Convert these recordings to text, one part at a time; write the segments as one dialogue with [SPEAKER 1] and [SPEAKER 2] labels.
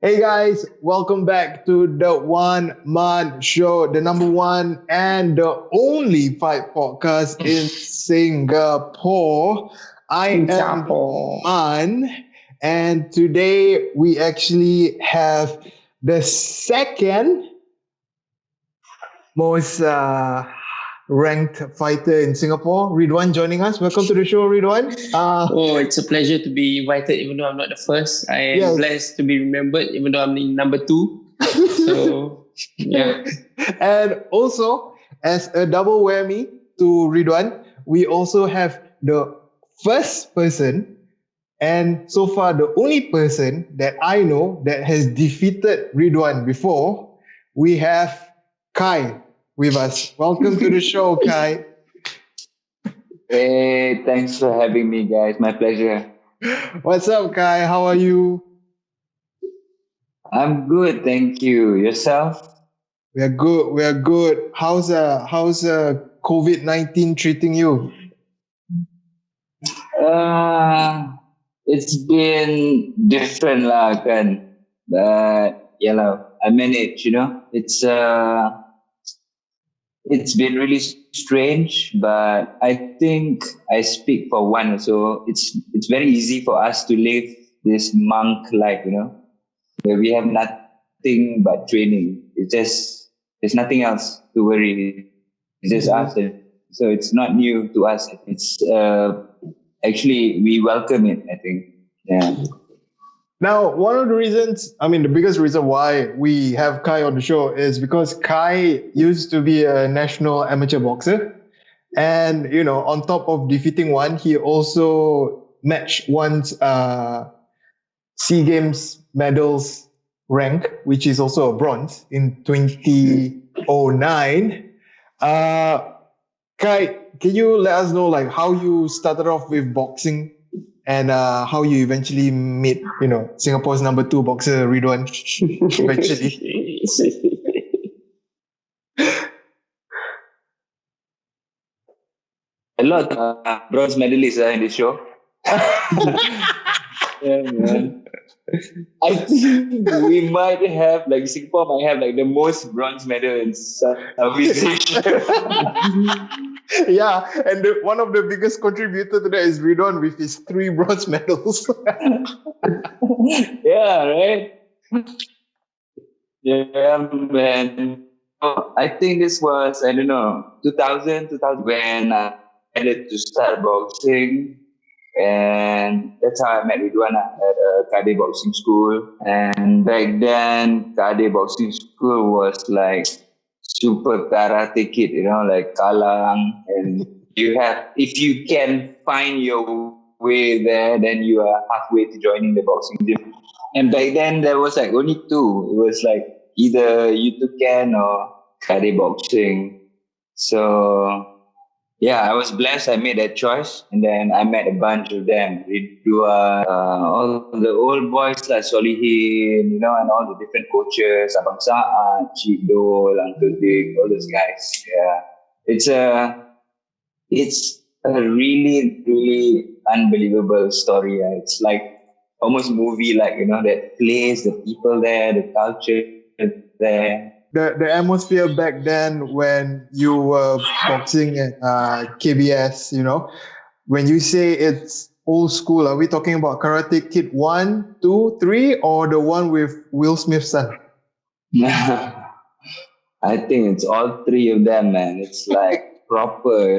[SPEAKER 1] Hey guys, welcome back to the One Man Show, the number one and the only fight podcast in Singapore. I am
[SPEAKER 2] Singapore.
[SPEAKER 1] Iman, and today we actually have the second most ranked fighter in Singapore, Ridhwan, joining us. Welcome to the show, Ridhwan.
[SPEAKER 2] It's a pleasure to be invited, even though I'm not the first. I am
[SPEAKER 1] Yes.
[SPEAKER 2] blessed to be remembered, even though I'm in number 2. So, yeah.
[SPEAKER 1] And also, as a double whammy to Ridhwan, we also have the first person and so far the only person that I know that has defeated Ridhwan before. We have Kai with us. Welcome to the show, Kai.
[SPEAKER 3] Hey, thanks for having me, guys. My pleasure.
[SPEAKER 1] What's up, Kai? How are you?
[SPEAKER 3] I'm good, thank you. Yourself?
[SPEAKER 1] We are good. We are good. How's COVID-19 treating you?
[SPEAKER 3] It's been different lah kan. But I manage, It's been really strange, but I think I speak for one. So it's very easy for us to live this monk life, where we have nothing but training. There's nothing else to worry. It's just us. So it's not new to us. It's actually we welcome it, I think. Yeah.
[SPEAKER 1] Now, one of the reasons, the biggest reason why we have Kai on the show is because Kai used to be a national amateur boxer. And, on top of defeating one, he also matched one's SEA Games medals rank, which is also a bronze in 2009. Kai, can you let us know how you started off with boxing and how you eventually meet, Singapore's number 2 boxer, Ridhwan, eventually?
[SPEAKER 3] A lot of bronze medalists in the show. Yeah, man. I think we might have, Singapore might have the most bronze medal in Southeast Asia.
[SPEAKER 1] Yeah, and one of the biggest contributor to that is Ridhwan with his 3 bronze medals.
[SPEAKER 3] Yeah, right? Yeah, man. I think this was, 2000 when I had to start boxing. And that's how I met Ridhwan at a Kade boxing school. And back then, Kade boxing school was super karate kid, like Kalang. And if you can find your way there, then you are halfway to joining the boxing gym. And back then, there was only 2. It was either Yutukan or Kade boxing. So yeah, I was blessed. I made that choice, and then I met a bunch of them. Ridhwan, all the old boys like Solihin, and all the different coaches, Abang Saad, Cik Dol, Uncle Dick, all those guys. Yeah, it's a really, really unbelievable story. It's almost movie, that place, the people there, the culture there.
[SPEAKER 1] The atmosphere back then when you were boxing at KBS, when you say it's old school, are we talking about Karate Kid 1, 2, 3, or the one with Will Smith's son?
[SPEAKER 3] I think it's all 3 of them, man. It's proper,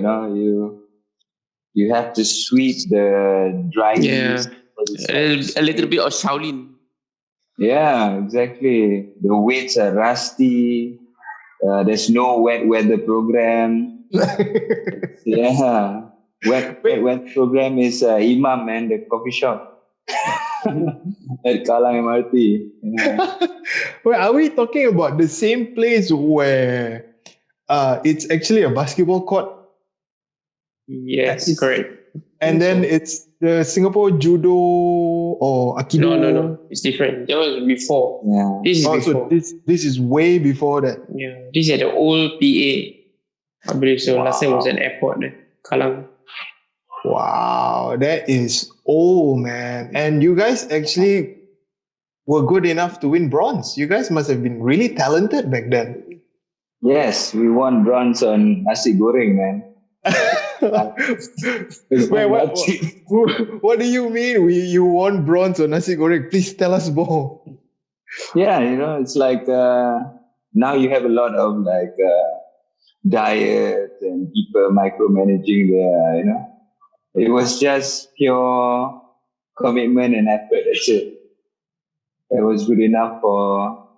[SPEAKER 3] you have to sweep the dry
[SPEAKER 2] Yeah. A little bit of Shaolin.
[SPEAKER 3] Yeah, exactly. The weights are rusty. There's no wet weather program. Yeah. Wet weather program is Iman, man, the coffee shop at Kallang MRT. Yeah.
[SPEAKER 1] Well, are we talking about the same place where it's actually a basketball court?
[SPEAKER 2] Yes, correct.
[SPEAKER 1] And then it's the Singapore Judo or Aikido?
[SPEAKER 2] No. It's different. That was before.
[SPEAKER 3] Yeah.
[SPEAKER 2] This is
[SPEAKER 1] So
[SPEAKER 2] before.
[SPEAKER 1] this is way before that.
[SPEAKER 2] Yeah. This is at the old PA. I believe so. Last time was an airport there. Kallang.
[SPEAKER 1] Wow, that is old, man. And you guys actually were good enough to win bronze. You guys must have been really talented back then.
[SPEAKER 3] Yes, we won bronze on nasi goreng, man. It's
[SPEAKER 1] Wait,
[SPEAKER 3] not cheap.
[SPEAKER 1] what do you mean? You won bronze on nasi goreng? Please tell us more.
[SPEAKER 3] Yeah, it's like now you have a lot of like diet and people micromanaging there. It was just pure commitment and effort. That's it. It was good enough for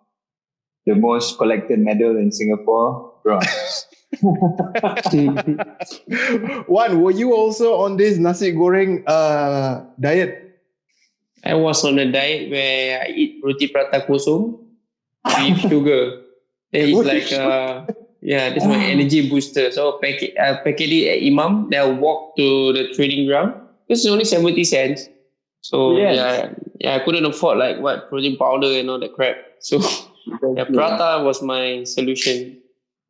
[SPEAKER 3] the most collected medal in Singapore, bronze.
[SPEAKER 1] One, were you also on this nasi goreng diet?
[SPEAKER 2] I was on a diet where I eat roti prata kosong with sugar. Then it's like, that's my energy booster. So pack it at Iman. Then I walk to the training ground. This is only 70 cents. So I couldn't afford like protein powder and all that crap. So prata was my solution.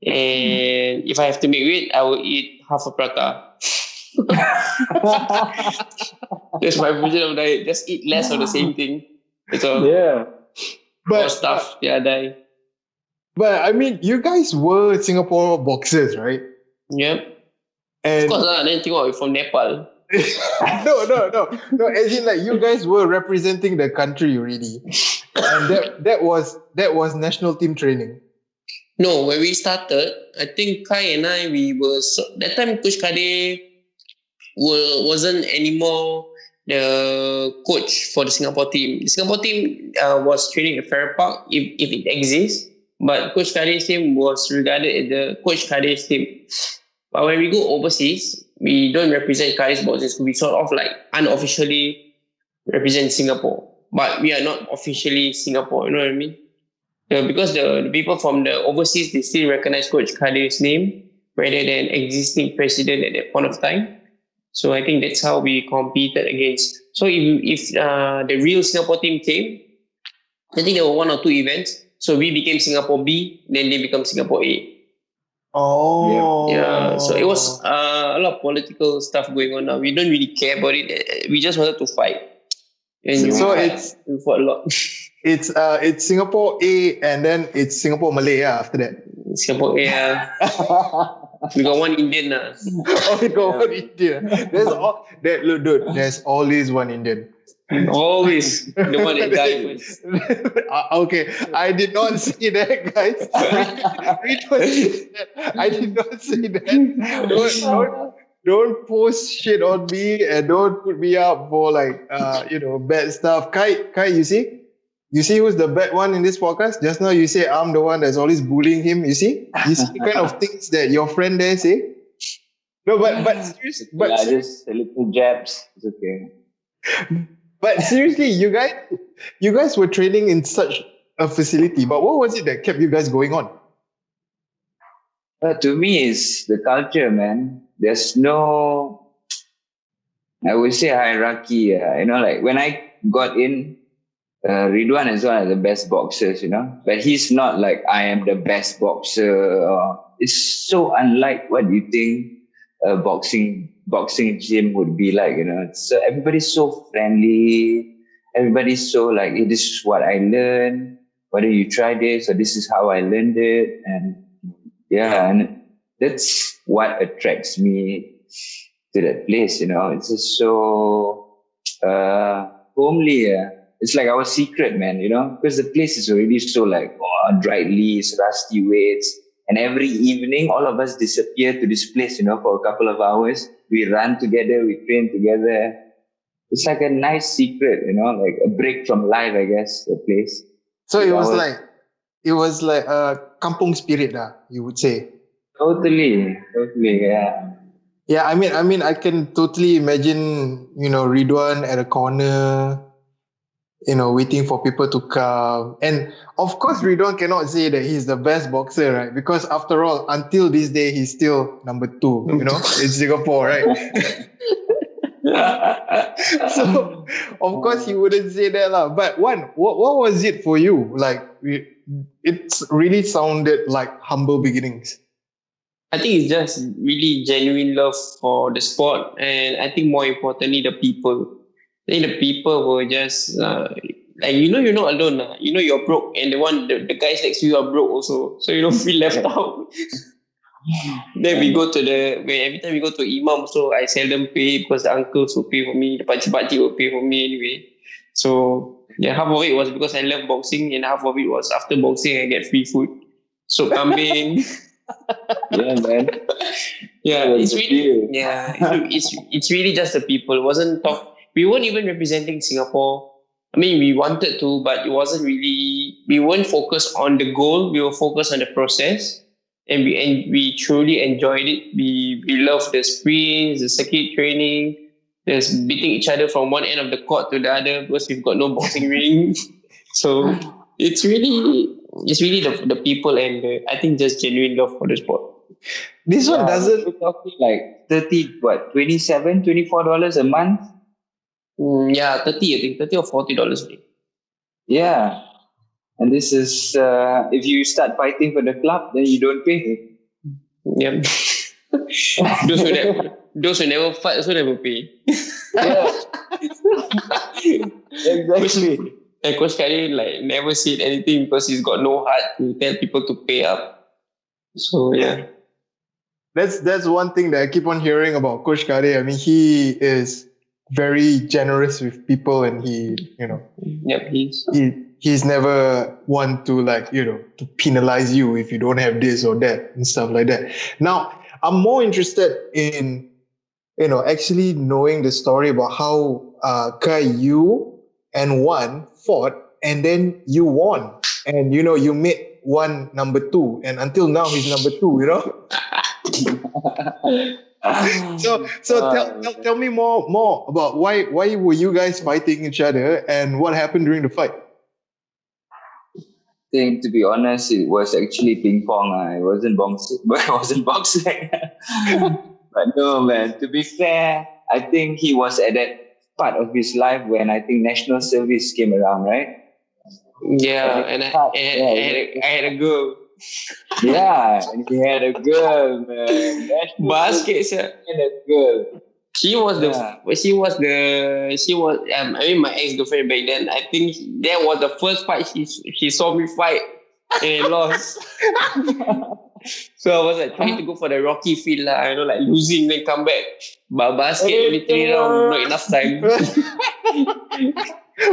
[SPEAKER 2] And if I have to make weight, I will eat half a prata. That's my version of diet. Just eat less of the same thing. That's all.
[SPEAKER 3] Yeah.
[SPEAKER 2] But stuff, die.
[SPEAKER 1] But I mean, you guys were Singapore boxers, right?
[SPEAKER 2] Yep.
[SPEAKER 1] And
[SPEAKER 2] of course, then think we're from Nepal.
[SPEAKER 1] No. As in, like, you guys were representing the country already, and that was national team training.
[SPEAKER 2] No, when we started, I think Kai and I, we were that time Coach Kade wasn't anymore the coach for the Singapore team. The Singapore team was training at Farrer Park if it exists, but Coach Kade's team was regarded as the Coach Kade's team. But when we go overseas, we don't represent Kade's boxers. We sort of like unofficially represent Singapore, but we are not officially Singapore. You know what I mean? Because the people from the overseas, they still recognize Coach Kade's name rather than existing president at that point of time. So I think that's how we competed against. So if the real Singapore team came, I think there were 1 or 2 events. So we became Singapore B, then they become Singapore A.
[SPEAKER 1] Oh.
[SPEAKER 2] Yeah. So it was a lot of political stuff going on now. We don't really care about it. We just wanted to fight. And
[SPEAKER 1] so
[SPEAKER 2] we fought a lot.
[SPEAKER 1] It's Singapore A, and then it's Singapore Malay after that.
[SPEAKER 2] Singapore A. We got one Indian.
[SPEAKER 1] We got one Indian. There's always one Indian.
[SPEAKER 2] Always the one that died first.
[SPEAKER 1] Okay, I did not say that, guys. I did not say that. Don't post shit on me and don't put me up for like bad stuff. Kai, you see who's the bad one in this podcast? Just now you say I'm the one that's always bullying him. You see the kind of things that your friend there say. No, but seriously,
[SPEAKER 3] just a little jabs. It's okay.
[SPEAKER 1] But seriously, you guys were training in such a facility. But what was it that kept you guys going on?
[SPEAKER 3] To me, it's the culture, man. There's no, I would say, hierarchy. Like when I got in, Ridhwan is one of the best boxers, but he's not like I am the best boxer. It's so unlike what you think a boxing gym would be like, So everybody's so friendly. Everybody's so like, hey, this is what I learned. Why don't you try this? Or this is how I learned it. And and that's what attracts me to that place, It's just so homely. It's like our secret, man, because the place is already so like dry leaves, rusty weights. And every evening, all of us disappear to this place, for a couple of hours. We run together, we train together. It's like a nice secret, like a break from life, I guess, the place.
[SPEAKER 1] So it was like a kampung spirit, you would say.
[SPEAKER 3] Totally, yeah.
[SPEAKER 1] Yeah, I mean, I can totally imagine, Ridhwan at a corner, waiting for people to come. And of course, Ridhwan cannot say that he's the best boxer, right? Because after all, until this day, he's still number 2, in Singapore, right? So, of course, he wouldn't say that. But what was it for you? Like, it really sounded like humble beginnings.
[SPEAKER 2] I think it's just really genuine love for the sport. And I think more importantly, the people. I think the people were just like you're not alone. You're broke, and the guys next to you are broke also. So you don't feel left out. Then we go to every time we go to Imam, so I seldom pay because the uncles will pay for me, the pakcik will pay for me anyway. So yeah, half of it was because I love boxing, and half of it was after boxing I get free food. So kambing.
[SPEAKER 3] Yeah, man.
[SPEAKER 2] Yeah, it's really it's really just the people. It wasn't talk. We weren't even representing Singapore. I mean, we wanted to, but it wasn't really. We weren't focused on the goal. We were focused on the process, and we truly enjoyed it. We loved the sprints, the circuit training, just beating each other from one end of the court to the other because we've got no boxing ring. So it's really the people and I think just genuine love for the sport.
[SPEAKER 1] This one doesn't.
[SPEAKER 3] We're talking like $27, $24 a month.
[SPEAKER 2] Yeah, 30 I think, $30 or $40 a day.
[SPEAKER 3] Yeah, and this is if you start fighting for the club, then you don't pay.
[SPEAKER 2] Yeah. those who never fight also never pay.
[SPEAKER 3] Yeah, exactly.
[SPEAKER 2] And Coach Kari like never said anything because he's got no heart to tell people to pay up. So yeah.
[SPEAKER 1] That's one thing that I keep on hearing about Coach Kari. I mean, he is very generous with people, and
[SPEAKER 2] Yep,
[SPEAKER 1] he's never one to to penalize you if you don't have this or that and stuff like that. Now, I'm more interested in actually knowing the story about how Kai, you and Wan fought, and then you won, and you made Wan number 2, and until now he's number 2. So tell me more about why were you guys fighting each other and what happened during the fight?
[SPEAKER 3] I think, to be honest, it was actually ping pong. It wasn't boxing. But no, man. To be fair, I think he was at that part of his life when I think national service came around, right?
[SPEAKER 2] Yeah, and I had a girl.
[SPEAKER 3] Yeah, and he had a girl, man.
[SPEAKER 2] Basket, sir.
[SPEAKER 3] And a girl.
[SPEAKER 2] She was I mean my ex-girlfriend back then. I think that was the first fight she saw me fight and I lost. So I was like trying to go for the rocky feel lah, like losing then come back. But basket only 3 rounds, not enough time.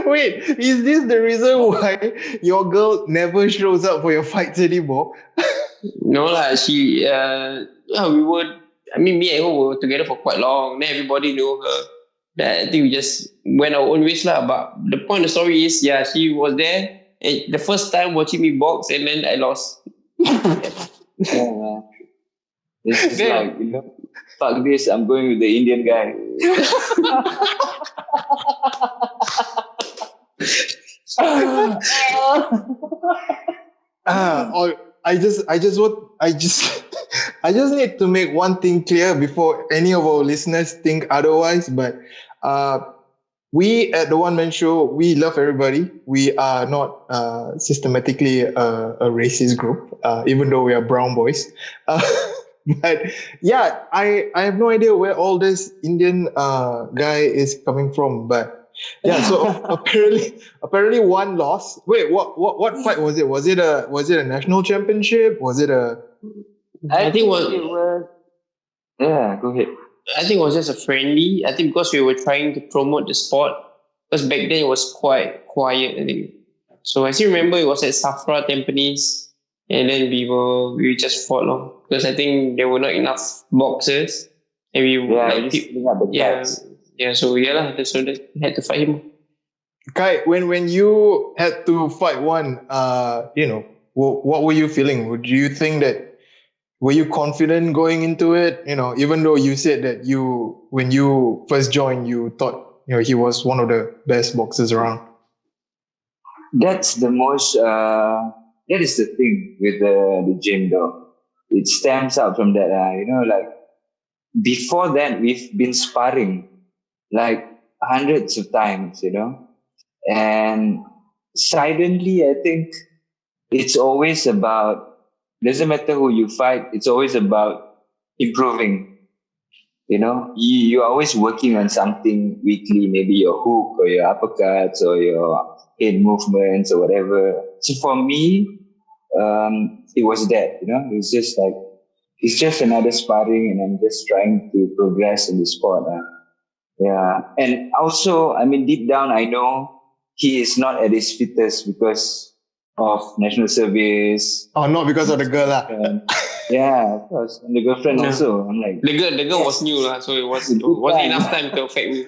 [SPEAKER 1] Wait, is this the reason why your girl never shows up for your fights anymore?
[SPEAKER 2] No lah, me and her were together for quite long. Then everybody knew her. Then I think we just went our own ways lah. But the point of the story is, yeah, she was there. And the first time watching me box, and then I lost.
[SPEAKER 3] Yeah, man. This is like, fuck this, I'm going with the Indian guy.
[SPEAKER 1] I just need to make one thing clear before any of our listeners think otherwise. But we at the One Man Show, we love everybody. We are not systematically a racist group, even though we are brown boys. But yeah, I have no idea where all this Indian guy is coming from. But yeah, so apparently one loss. Wait, what fight was it? Was it a national championship? Was it a?
[SPEAKER 2] I think it was.
[SPEAKER 3] Yeah, go ahead.
[SPEAKER 2] I think it was just a friendly. I think because we were trying to promote the sport. Because back then it was quite quiet, I think. So I still remember it was at Safra Tampines, and then we just fought long because I think there were not enough boxers, and so they had to fight him.
[SPEAKER 1] Kai, when you had to fight one, what were you feeling? Do you think that? Were you confident going into it? Even though you said that when you first joined, you thought he was one of the best boxers around.
[SPEAKER 3] That's the most. That is the thing with the gym, though. It stems out from that. Like before that, we've been sparring like hundreds of times. And silently, I think it's always about. Doesn't matter who you fight, it's always about improving. you're always working on something weekly, maybe your hook or your uppercuts or your head movements or whatever. So for me, it was that, it's just like, it's just another sparring and I'm just trying to progress in the sport. Yeah. And also, I mean, deep down, I know he is not at his fittest because of national service.
[SPEAKER 1] Oh, not because of the girl lah.
[SPEAKER 3] Yeah, of course. And the girlfriend also. I'm like,
[SPEAKER 2] the girl was new lah, so it wasn't enough time to affect me.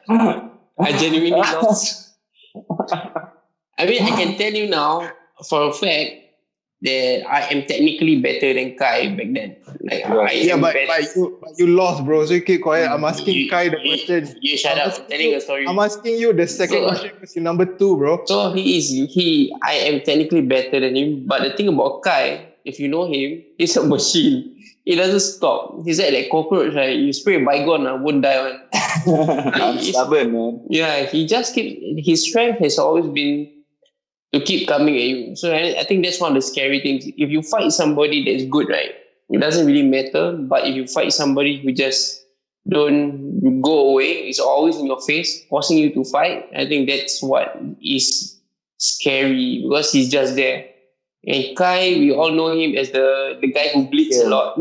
[SPEAKER 2] I genuinely lost. I mean, I can tell you now for a fact that I am technically better than Kai back then. Like,
[SPEAKER 1] but you lost, bro. So you keep quiet. I'm asking Kai the question.
[SPEAKER 2] You shut up. I'm telling a story.
[SPEAKER 1] I'm asking you the second question because you're number 2, bro.
[SPEAKER 2] So I am technically better than him. But the thing about Kai, if you know him, he's a machine. He doesn't stop. He's like cockroach, right? You spray bygone, won't die one.
[SPEAKER 3] I'm stubborn, man.
[SPEAKER 2] Yeah, he just keeps. His strength has always been to keep coming at you. So I think that's one of the scary things. If you fight somebody that's good, right, it doesn't really matter. But if you fight somebody who just don't go away, it's always in your face, forcing you to fight, I think that's what is scary because he's just there. And Kai, we all know him as the guy who bleeds a lot.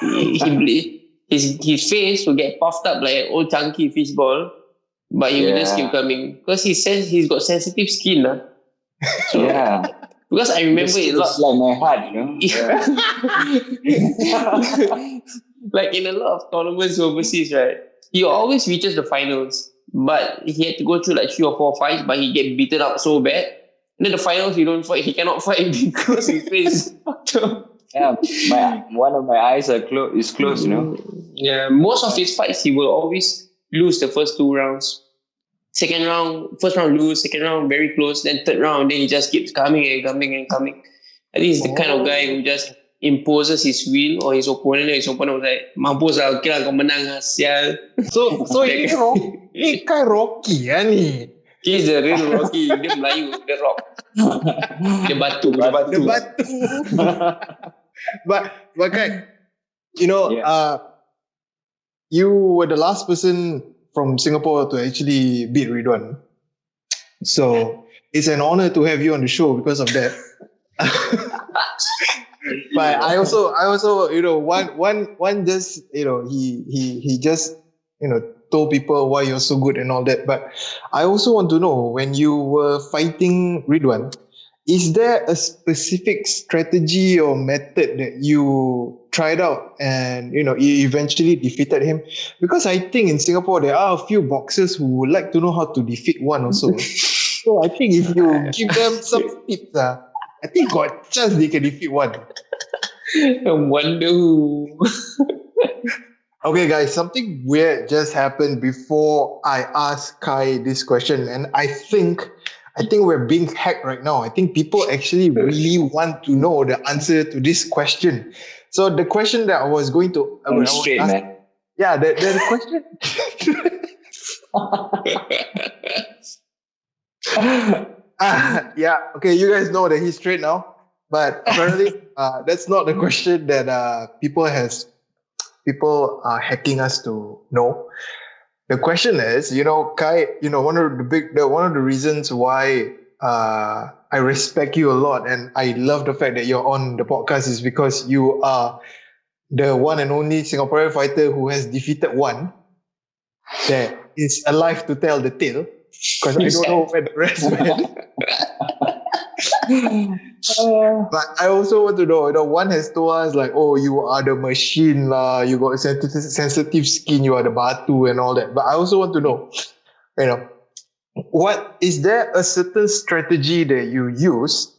[SPEAKER 2] He bleed. His face will get puffed up like an old chunky fish ball. But he will just keep coming because he's got sensitive skin. So, because I remember it a lot.
[SPEAKER 3] It's like my heart,
[SPEAKER 2] Like in a lot of tournaments overseas, right? He always reaches the finals. But he had to go through like 3 or 4 fights, but he get beaten up so bad. And then the finals, he cannot fight because his face is fucked up.
[SPEAKER 3] Yeah, one of my eyes is closed,
[SPEAKER 2] Yeah, most of his fights, he will always lose the first 2 rounds. First round lose, second round very close, then third round, then he just keeps coming and coming and coming. I think he's the kind of guy who just imposes his will on his opponent, and his opponent was like, mampus lah, okay lah, kau menang lah, sial.
[SPEAKER 1] So ini Kai Rocky ni.
[SPEAKER 2] He's the real Rocky. Dia Melayu, dia rock. Dia batu.
[SPEAKER 1] But Kai, you were the last person from Singapore to actually beat Ridhwan. So it's an honor to have you on the show because of that. But I also one just he just told people why you're so good and all that. But I also want to know, when you were fighting Ridhwan, is there a specific strategy or method that you tried out and you eventually defeated him? Because I think in Singapore there are a few boxers who would like to know how to defeat one also. So I think if you give them some tips, I think got chance they can defeat one.
[SPEAKER 2] I wonder who.
[SPEAKER 1] Okay, guys, something weird just happened before I asked Kai this question, and I think we're being hacked right now. I think people actually really want to know the answer to this question. So the question that I was going to
[SPEAKER 3] straight,
[SPEAKER 1] ask,
[SPEAKER 3] man.
[SPEAKER 1] Yeah, the question. Yeah, okay, you guys know that he's straight now, but apparently that's not the question that people are hacking us to know. The question is, Kai, one of the reasons why I respect you a lot and I love the fact that you're on the podcast is because you are the one and only Singaporean fighter who has defeated one that is alive to tell the tale. Because I don't know where the rest went. But I also want to know, one has told us like, oh, you are the machine lah, you got sensitive skin, you are the batu and all that. But I also want to know, what is there a certain strategy that you use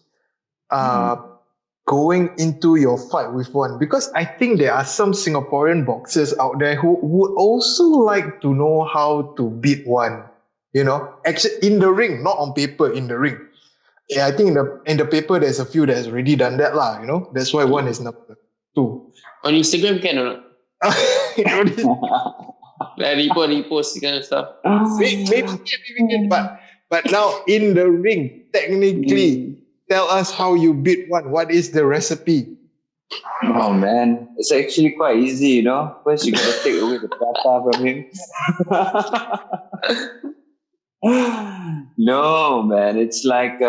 [SPEAKER 1] going into your fight with one? Because I think there are some Singaporean boxers out there who would also like to know how to beat one. Actually in the ring, not on paper, in the ring. Yeah, I think in the paper there's a few that has already done that lah. That's why one is number 2.
[SPEAKER 2] On Instagram can or not? Like repost kind of stuff.
[SPEAKER 1] Maybe can, but now in the ring, technically, tell us how you beat one. What is the recipe?
[SPEAKER 3] Oh man, it's actually quite easy, you know. First, you gotta take away the prata from him. No, man, it's like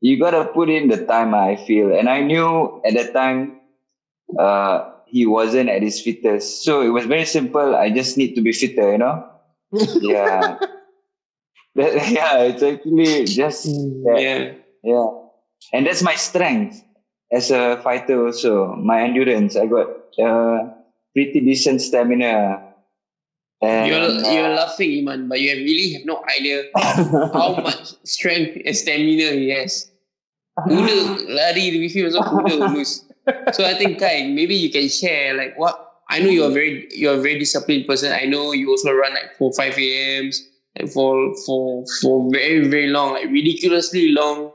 [SPEAKER 3] you gotta put in the time. I feel, and I knew at that time he wasn't at his fittest, so it was very simple. I just need to be fitter, you know. Yeah, yeah, it's actually just that.
[SPEAKER 2] Yeah.
[SPEAKER 3] Yeah, and that's my strength as a fighter also. My endurance, I got pretty decent stamina, and
[SPEAKER 2] You're laughing, Iman, but you really have no idea how much strength and stamina he has. Kuda lari with him also kuda will lose. So I think Kai, maybe you can share like what I know you're a very disciplined person. I know you also run like 4-5 a.m.s and for very, very long, like ridiculously long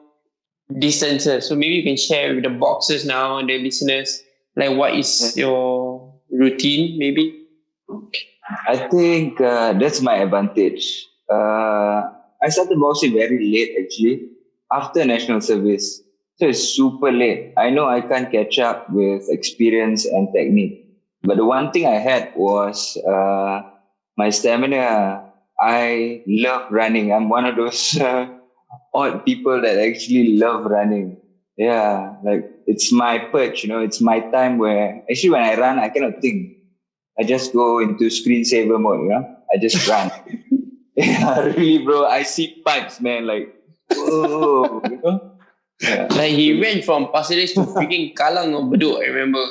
[SPEAKER 2] distances. So maybe you can share with the boxers now and the listeners like what is your routine, maybe?
[SPEAKER 3] I think that's my advantage. I started boxing very late actually, after national service. So it's super late. I know I can't catch up with experience and technique. But the one thing I had was my stamina. I love running. I'm one of those odd people that actually love running. Yeah, like it's my perch, you know, it's my time where actually when I run, I cannot think. I just go into screensaver mode, you know. I just run. Yeah, really, bro. I see pipes, man. Like, whoa, you know. Yeah.
[SPEAKER 2] Like he ran from Pasir Ris to freaking Kallang or Bedok, I remember.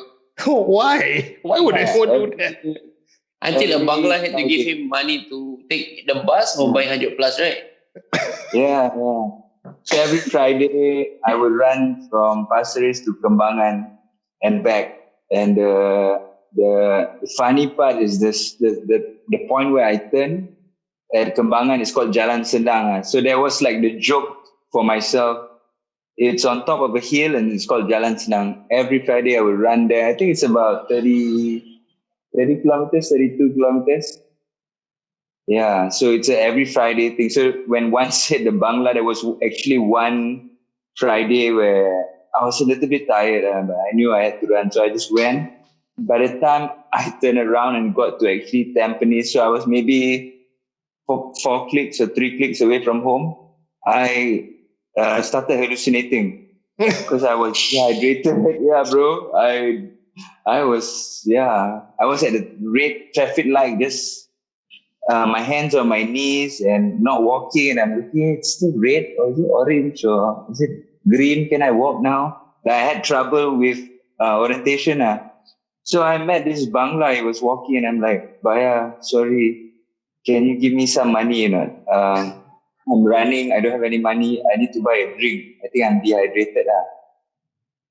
[SPEAKER 1] Why? Why would anyone do that?
[SPEAKER 2] Until the Bangla had to give
[SPEAKER 3] Friday.
[SPEAKER 2] him money to take the bus or buy 100 plus, right?
[SPEAKER 3] Yeah, yeah. So every Friday, I would run from Pasir Ris to Kembangan and back. And the funny part is this: the point where I turn at Kembangan is called Jalan Sendang. So there was like the joke for myself. It's on top of a hill and it's called Jalan Sendang. Every Friday, I would run there. I think it's about 30 kilometers, 32 kilometers. Yeah, so it's a every Friday thing. So when once hit the Bangla, there was actually one Friday where I was a little bit tired, but I knew I had to run, so I just went. By the time I turned around and got to actually Tampines, so I was maybe four clicks or 3 clicks away from home. I started hallucinating because I was dehydrated. Yeah, bro. I was at the red traffic light, just my hands on my knees and not walking, and I'm looking, it's still red or is it orange or is it green? Can I walk now? I had trouble with orientation. So I met this Bangla, he was walking and I'm like, Baya, sorry, can you give me some money? I'm running, I don't have any money, I need to buy a drink. I think I'm dehydrated.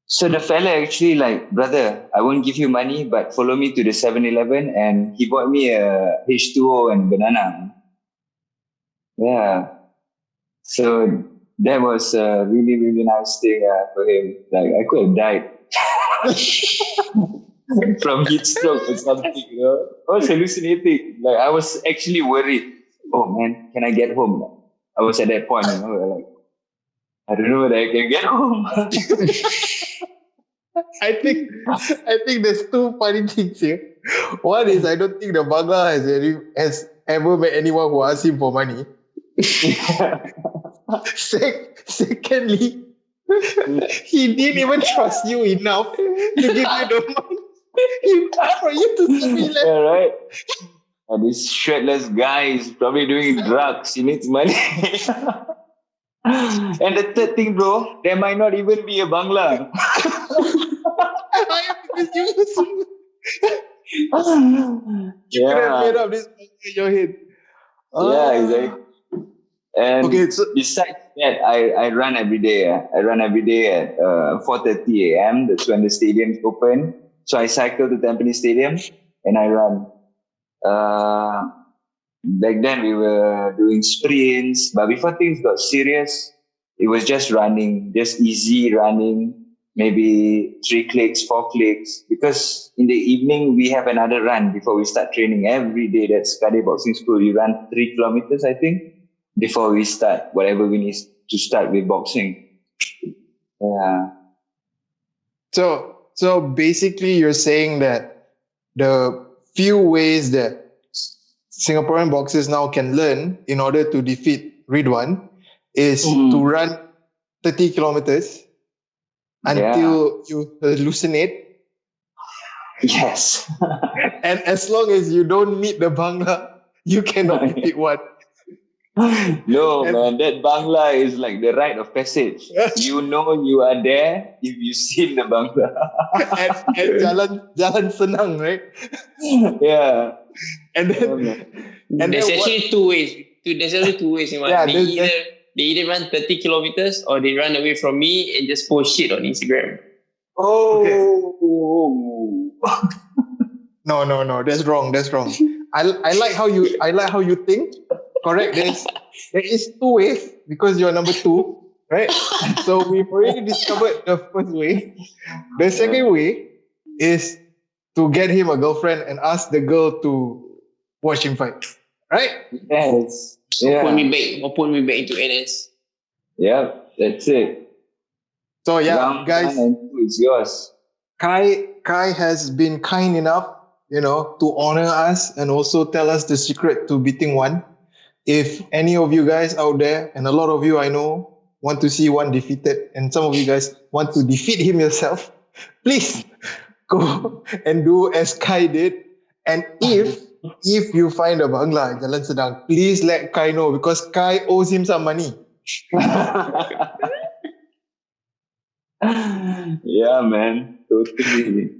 [SPEAKER 3] So the fella actually like, brother, I won't give you money, but follow me to the 7-Eleven, and he bought me a H2O and banana. Yeah. So that was a really, really nice thing for him. Like I could have died from heat stroke or something, you know. I was hallucinating. Like I was actually worried. Oh man, can I get home? I was at that point, you know, like I don't know whether I can get home.
[SPEAKER 1] I think there's two funny things here. One is I don't think the Bangla has ever met anyone who asked him for money. Secondly, he didn't even trust you enough to give you the money for you to see
[SPEAKER 3] Yeah, right. And this shirtless guy is probably doing drugs. He needs money. And the third thing, bro, there might not even be a Bangla.
[SPEAKER 1] because you could have made up this in your head.
[SPEAKER 3] Yeah, exactly. And
[SPEAKER 1] Okay, so
[SPEAKER 3] besides that, I run every day. I run every day at 4:30 a.m. That's when the stadium's open. So I cycle to Tampines Stadium and I run. Back then we were doing sprints, but before things got serious, it was just running, just easy running, maybe 3 clicks, 4 clicks. Because in the evening we have another run before we start training every day. That's Kade Boxing School. We run 3 kilometers, I think, before we start whatever we need to start with boxing. Yeah.
[SPEAKER 1] So basically, you're saying that the few ways that Singaporean boxers now can learn in order to defeat Ridhwan is to run 30 kilometers until you hallucinate.
[SPEAKER 3] Yes.
[SPEAKER 1] And as long as you don't meet the Bangla, you cannot defeat one.
[SPEAKER 3] No, man, that Bangla is like the rite of passage. You know you are there if you see the Bangla.
[SPEAKER 1] and jalan senang, right?
[SPEAKER 3] Yeah.
[SPEAKER 1] And then,
[SPEAKER 2] there's actually two ways. There's only two ways.
[SPEAKER 1] Yeah,
[SPEAKER 2] they either run 30 kilometers or they run away from me and just post shit on Instagram.
[SPEAKER 3] Oh.
[SPEAKER 1] Okay. No, that's wrong. I like how you think. Correct. There is two ways because you're number 2, right? So we've already discovered the first way. The second way is to get him a girlfriend and ask the girl to watch him fight. Right?
[SPEAKER 3] Yes.
[SPEAKER 2] Or put me back into NS.
[SPEAKER 3] Yeah, that's it.
[SPEAKER 1] So yeah,
[SPEAKER 3] Round
[SPEAKER 1] guys,
[SPEAKER 3] 1 and 2 is yours.
[SPEAKER 1] Kai has been kind enough, to honor us and also tell us the secret to beating one. If any of you guys out there, and a lot of you I know, want to see one defeated, and some of you guys want to defeat him yourself, please go and do as Kai did. And if you find a Bangla in Jalan Sedang, please let Kai know because Kai owes him some money.
[SPEAKER 3] Yeah, man. Totally.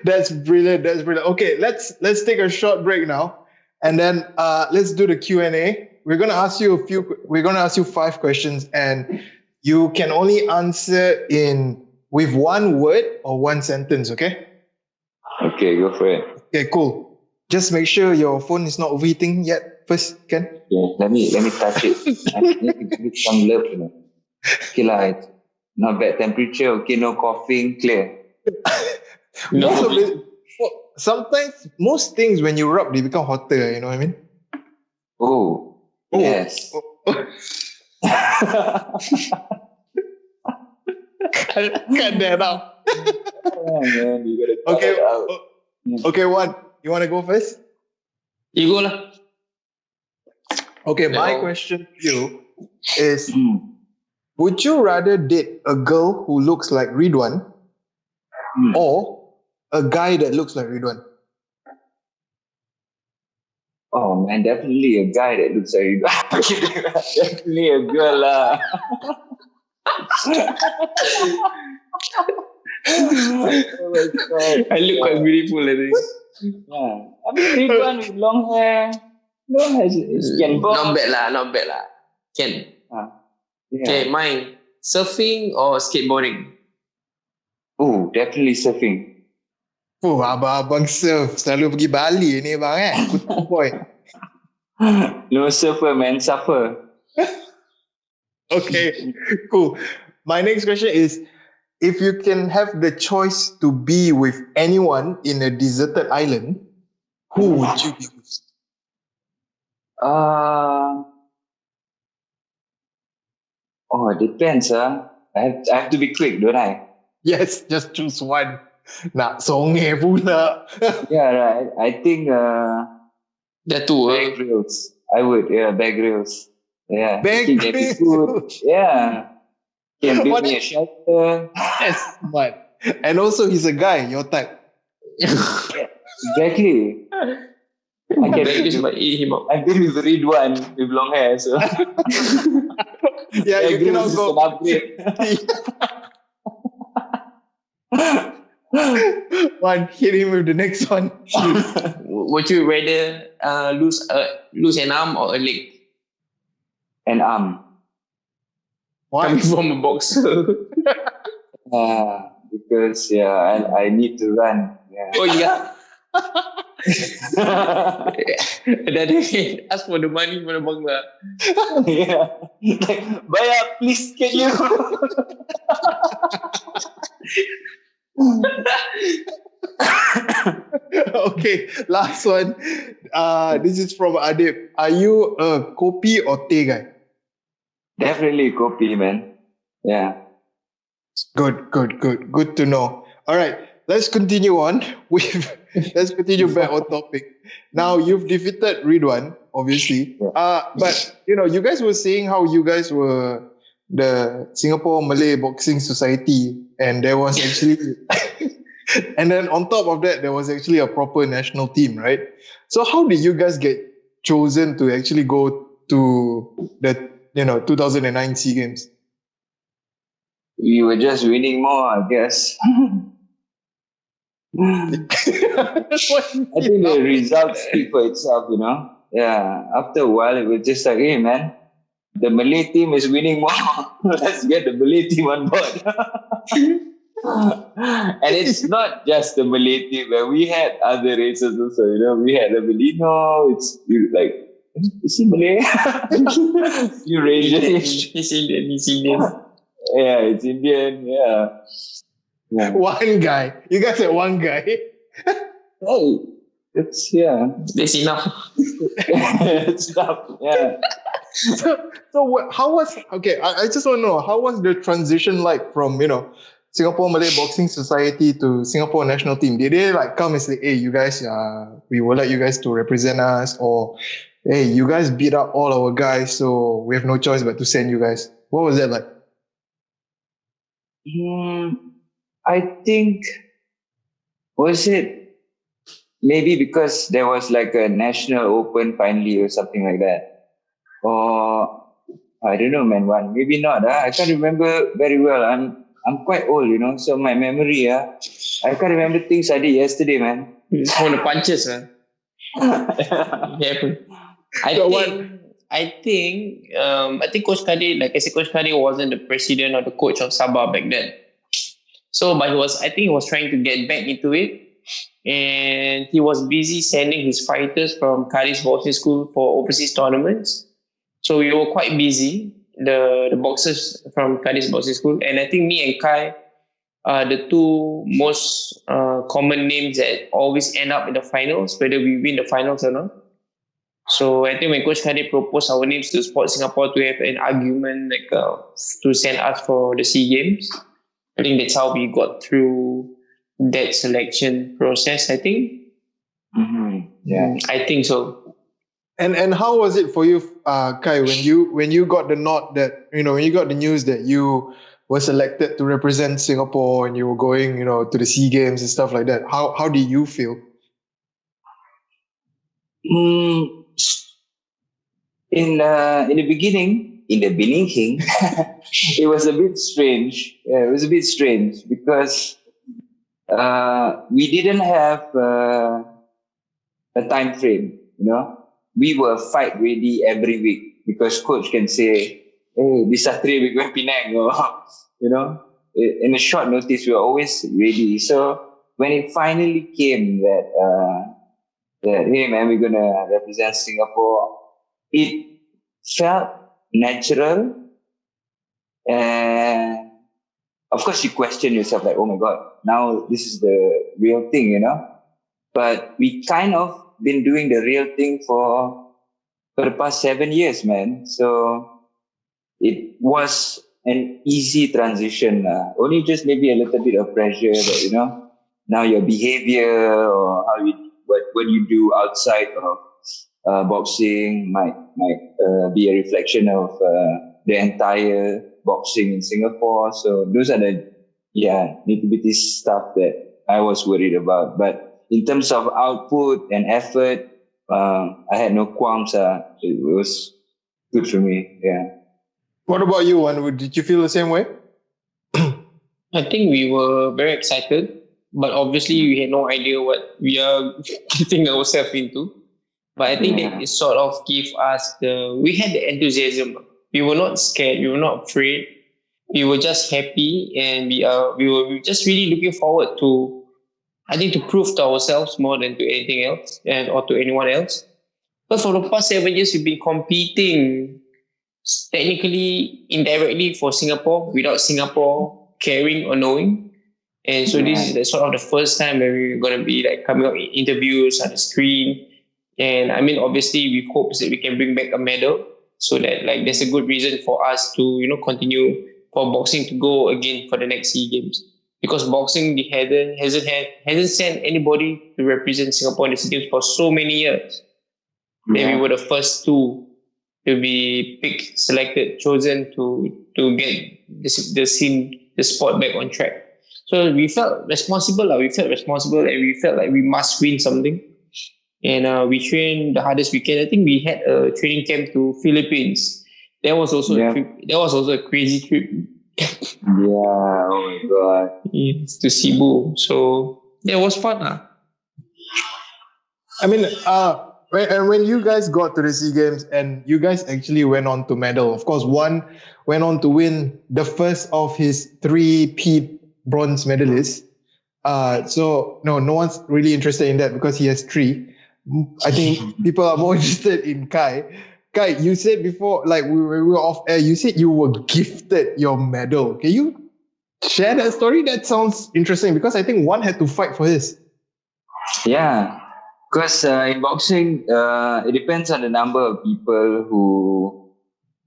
[SPEAKER 1] That's brilliant. Okay, let's take a short break now, and then let's do the Q&A. We're gonna ask you 5 questions, and you can only answer with one word or one sentence. Okay?
[SPEAKER 3] Okay, go for it.
[SPEAKER 1] Okay, cool. Just make sure your phone is not overheating yet. First, Ken.
[SPEAKER 3] Yeah, let me touch it. I need to give it some love, Okay lah, it's not bad temperature. Okay, no coughing, clear.
[SPEAKER 1] Sometimes most things when you rub they become hotter. You know what I mean?
[SPEAKER 3] Oh. Yes.
[SPEAKER 1] Cut that out.
[SPEAKER 3] Oh, man, you gotta cut
[SPEAKER 1] Okay.
[SPEAKER 3] it out.
[SPEAKER 1] Okay, Juan, you want to go first?
[SPEAKER 2] You go lah.
[SPEAKER 1] Okay, my question to you is, would you rather date a girl who looks like Ridhwan or a guy that looks like Ridhwan?
[SPEAKER 3] Oh man, definitely a guy that looks like you. Definitely a girl lah. Oh my God.
[SPEAKER 2] I look quite beautiful, I think.
[SPEAKER 3] Yeah. I mean, Ridhwan with long hair. Long hair is can
[SPEAKER 2] Not bad lah. Can.
[SPEAKER 3] Yeah.
[SPEAKER 2] Okay, mine. Surfing or skateboarding?
[SPEAKER 3] Oh, definitely surfing.
[SPEAKER 1] Abang surf. Selalu pergi Bali ni bang Kutu boy.
[SPEAKER 3] No surfer, man. Suffer.
[SPEAKER 1] Okay, cool. My next question is, if you can have the choice to be with anyone in a deserted island, who would you be with?
[SPEAKER 3] It depends. I have to be quick, don't I?
[SPEAKER 1] Yes, just choose one. Nak songe pula.
[SPEAKER 3] Yeah, right. I think
[SPEAKER 2] There two.
[SPEAKER 3] Bear Grylls. I would, Bear Grylls. Yeah.
[SPEAKER 1] Bear
[SPEAKER 3] He can get me food. Yeah. Can build me a shelter.
[SPEAKER 1] Yes, but and also he's a guy, your type.
[SPEAKER 3] Exactly. I can
[SPEAKER 2] eat him up.
[SPEAKER 3] I've been with Ridhwan with long hair, so
[SPEAKER 1] Yeah, you cannot go.
[SPEAKER 3] An upgrade.
[SPEAKER 1] One, hit him with the next one.
[SPEAKER 2] Would you rather lose an arm or a leg?
[SPEAKER 3] An arm.
[SPEAKER 1] Why?
[SPEAKER 2] Coming from a boxer.
[SPEAKER 3] Because I need to run. Yeah.
[SPEAKER 2] Oh yeah. Then ask for the money for the bangla.
[SPEAKER 3] Yeah. Like, Baya, please, can you?
[SPEAKER 1] Okay, last one. This is from Adib. Are you a kopi or teh guy?
[SPEAKER 3] Definitely kopi, man. Yeah.
[SPEAKER 1] Good to know. All right, let's continue on with. Let's continue back on topic. Now you've defeated Ridhwan, obviously. But you guys were saying how you guys were the Singapore Malay Boxing Society, and there was actually, and then on top of that, there was actually a proper national team, right? So how did you guys get chosen to actually go to the 2009 SEA Games?
[SPEAKER 3] We were just winning more, I guess. I think the results speak for itself, Yeah, after a while, it was just like, hey, man, the Malay team is winning more. Let's get the Malay team on board. And it's not just the Malay team, man. We had other races also, We had the Filipino. Is he Malay? Eurasian.
[SPEAKER 2] He's Indian.
[SPEAKER 3] Yeah, it's Indian. Yeah.
[SPEAKER 1] One guy. You guys said one guy.
[SPEAKER 3] Oh, that's
[SPEAKER 2] enough.
[SPEAKER 3] It's enough. Yeah.
[SPEAKER 1] So how was I just want to know, how was the transition like from Singapore Malay Boxing Society to Singapore national team? Did they come and say, hey, you guys, we would like you guys to represent us, or hey, you guys beat up all our guys, so we have no choice but to send you guys? What was that like?
[SPEAKER 3] I think, was it maybe because there was a national open finally or something like that? Or I don't know, man. Maybe not. I can't remember very well. I'm quite old, so my memory, I can't remember things I did yesterday, man.
[SPEAKER 2] It's one of the punches, man. I think Coach Kade, like I said, Coach Kade wasn't the president or the coach of Sabah back then. So, but he was trying to get back into it, and he was busy sending his fighters from Kade's boxing school for overseas tournaments. So we were quite busy, the boxers from Kade's boxing school, and I think me and Kai are the two most common names that always end up in the finals, whether we win the finals or not. So I think when Coach Kade proposed our names to Sport Singapore to have an argument to send us for the SEA Games, I think that's how we got through that selection process, I think.
[SPEAKER 3] Mm-hmm. Yeah.
[SPEAKER 2] I think so.
[SPEAKER 1] And how was it for you, Kai, when you got the nod that, when you got the news that you were selected to represent Singapore and you were going, to the SEA Games and stuff like that? How did you feel?
[SPEAKER 3] In the beginning, it was a bit strange. Yeah, it was a bit strange because we didn't have a time frame. We were fight ready every week because coach can say, "Hey, this Saturday we're going Penang," or in a short notice we were always ready. So when it finally came that hey man, we're gonna represent Singapore, it felt natural, and of course you question yourself like, oh my god, now this is the real thing, but we kind of been doing the real thing for the past 7 years, man. So it was an easy transition, only just maybe a little bit of pressure that now your behavior or what you do outside of boxing might be a reflection of the entire boxing in Singapore. So those are the nitty-gritty stuff that I was worried about. But in terms of output and effort, I had no qualms. It was good for me. Yeah.
[SPEAKER 1] What about you, Wan? Did you feel the same way?
[SPEAKER 2] I think we were very excited, but obviously we had no idea what we are getting ourselves into. But I think that it sort of gave us we had the enthusiasm. We were not scared. We were not afraid. We were just happy, and we were just really looking forward to, I think, to prove to ourselves more than to anything else or to anyone else. But for the past 7 years, we've been competing technically, indirectly for Singapore without Singapore caring or knowing. And so this is sort of the first time where we're going to be coming up in interviews on the screen. And I mean, obviously, we hope that we can bring back a medal so that there's a good reason for us to, continue for boxing to go again for the next SEA Games. because boxing hasn't sent anybody to represent Singapore in the SEA Games for so many years. Then we were the first two to be picked, selected, chosen to get the sport back on track. So we felt responsible. We felt responsible, and we felt like we must win something. And we trained the hardest we can. I think we had a training camp to Philippines. That was also a trip. That was also a crazy trip.
[SPEAKER 3] Yeah, oh my God.
[SPEAKER 2] It's to Cebu. So yeah, it was fun.
[SPEAKER 1] I mean, when you guys got to the SEA Games and you guys actually went on to medal, of course, one went on to win the first of his 3 bronze medalists. So no one's really interested in that because he has 3. I think people are more interested in Kai. Kai, you said before, like we were off air, you said you were gifted your medal. Can you share that story? That sounds interesting because I think one had to fight for his.
[SPEAKER 3] Yeah, because in boxing, it depends on the number of people who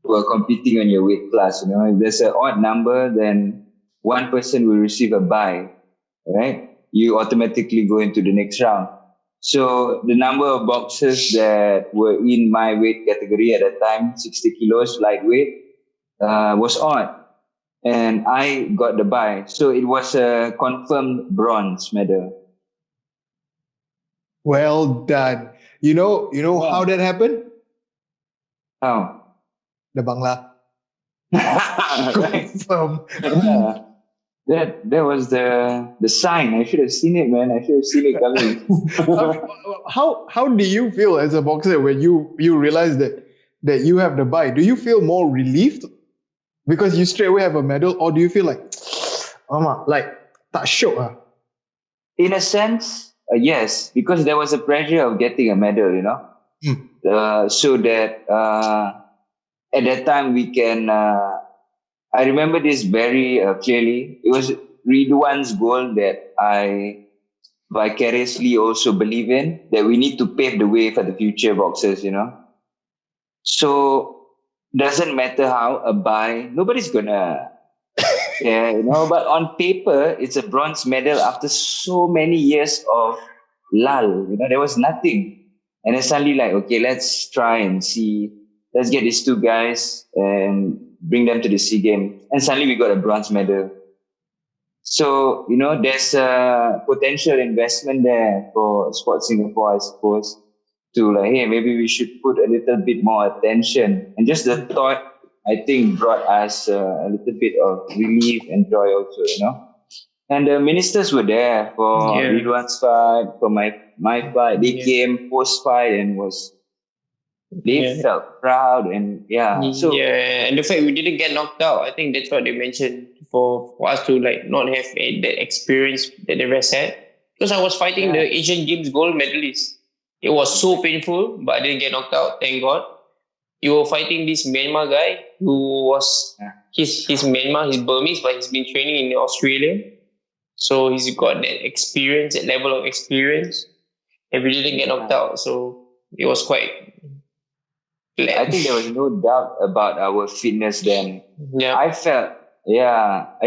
[SPEAKER 3] are competing on your weight class. If there's an odd number, then one person will receive a bye, right? You automatically go into the next round. So the number of boxers that were in my weight category at that time, 60 kilos lightweight, was odd. And I got the bye. So it was a confirmed bronze medal.
[SPEAKER 1] Well done. You know how that happened?
[SPEAKER 3] How?
[SPEAKER 1] The Bangla.
[SPEAKER 3] Right.
[SPEAKER 1] Confirm.
[SPEAKER 3] Yeah. That was the sign. I should have seen it, man. I should have seen it coming.
[SPEAKER 1] How do you feel as a boxer when you realize that you have the bye? Do you feel more relieved because you straight away have a medal, or do you feel like, tak syok?
[SPEAKER 3] In a sense, yes, because there was a pressure of getting a medal, so that at that time we can. I remember this very clearly. It was Ridhwan's goal that I vicariously also believe in, that we need to pave the way for the future boxers, So doesn't matter how a bye, nobody's gonna care, but on paper, it's a bronze medal after so many years of lull, there was nothing. And then suddenly okay, let's try and see, let's get these 2 guys and bring them to the SEA Games. And suddenly we got a bronze medal. So, there's a potential investment there for Sport Singapore, I suppose, to hey, maybe we should put a little bit more attention. And just the thought, I think, brought us a little bit of relief and joy also, And the ministers were there for Ridhwan's fight, for my fight. They came post-fight and they felt proud and
[SPEAKER 2] and the fact we didn't get knocked out, I think that's what they mentioned for us to not have that experience that the rest had. Because I was fighting the Asian Games gold medalist. It was so painful, but I didn't get knocked out, thank God. You were fighting this Myanmar guy who was he's Myanmar, he's Burmese, but he's been training in Australia. So he's got that experience, that level of experience, and we didn't get knocked out. So it was quite.
[SPEAKER 3] I think there was no doubt about our fitness then.
[SPEAKER 2] Yeah.
[SPEAKER 3] I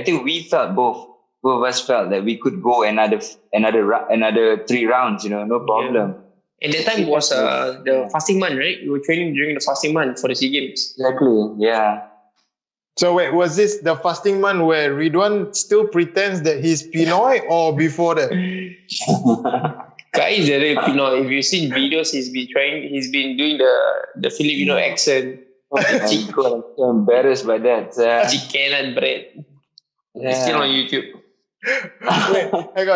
[SPEAKER 3] think we felt both of us felt that we could go another 3 rounds, no problem.
[SPEAKER 2] Yeah. And that time was the fasting month, right? We were training during the fasting month for the SEA Games.
[SPEAKER 3] Exactly, yeah.
[SPEAKER 1] So wait, was this the fasting month where Ridhwan still pretends that he's Pinoy or before that?
[SPEAKER 2] Kai is a real Pinoy. If you've seen videos, he's been doing the Filipino accent.
[SPEAKER 3] I'm so embarrassed by that.
[SPEAKER 2] Chicken and bread. It's still on YouTube.
[SPEAKER 1] Wait, hang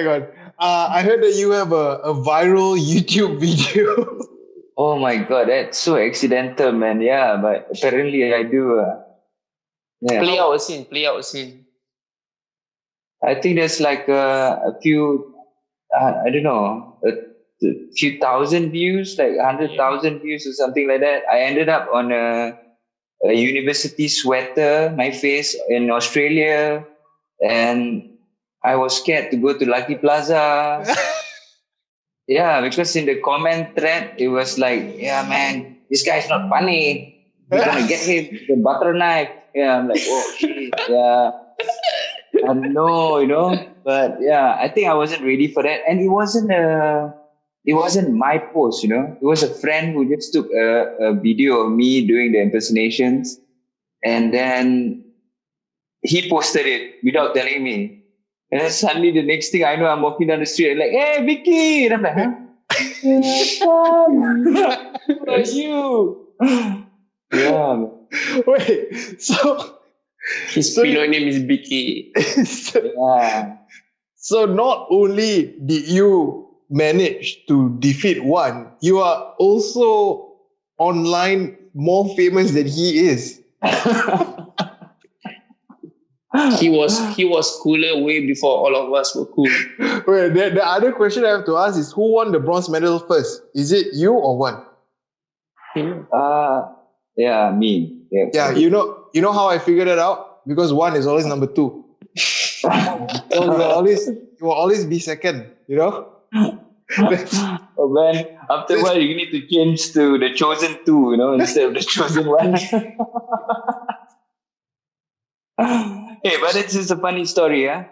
[SPEAKER 1] on. I heard that you have a viral YouTube video.
[SPEAKER 3] Oh my God, that's so accidental, man. Yeah, but apparently I do.
[SPEAKER 2] Play out a scene.
[SPEAKER 3] I think there's a few, I don't know, a few thousand views, 100,000 views or something like that. I ended up on a university sweater, my face in Australia, and I was scared to go to Lucky Plaza. Yeah, because in the comment thread, it was yeah, man, this guy's not funny. We're going to get him with a butter knife. Yeah, I'm oh, shit. Yeah. I don't know, but yeah, I think I wasn't ready for that. And it wasn't my post, It was a friend who just took a video of me doing the impersonations, and then he posted it without telling me. And then suddenly the next thing I know, I'm walking down the street and like, hey, Vicky! And I'm like, huh? Who are you? Yeah.
[SPEAKER 1] Wait, so
[SPEAKER 2] His
[SPEAKER 1] So-
[SPEAKER 2] pillow name is Vicky.
[SPEAKER 3] Yeah.
[SPEAKER 1] so not only did you manage to defeat one, you are also online more famous than he is.
[SPEAKER 2] He was cooler way before all of us were cool.
[SPEAKER 1] Wait, the other question I have to ask is, who won the bronze medal first? Is it you or one?
[SPEAKER 3] Yeah, me.
[SPEAKER 1] Yeah, you know how I figured it out? Because one is always number two. So you will always be second,
[SPEAKER 3] Oh man, after a while you need to change to the chosen two, instead of the chosen one. Hey, but it's just a funny story, yeah.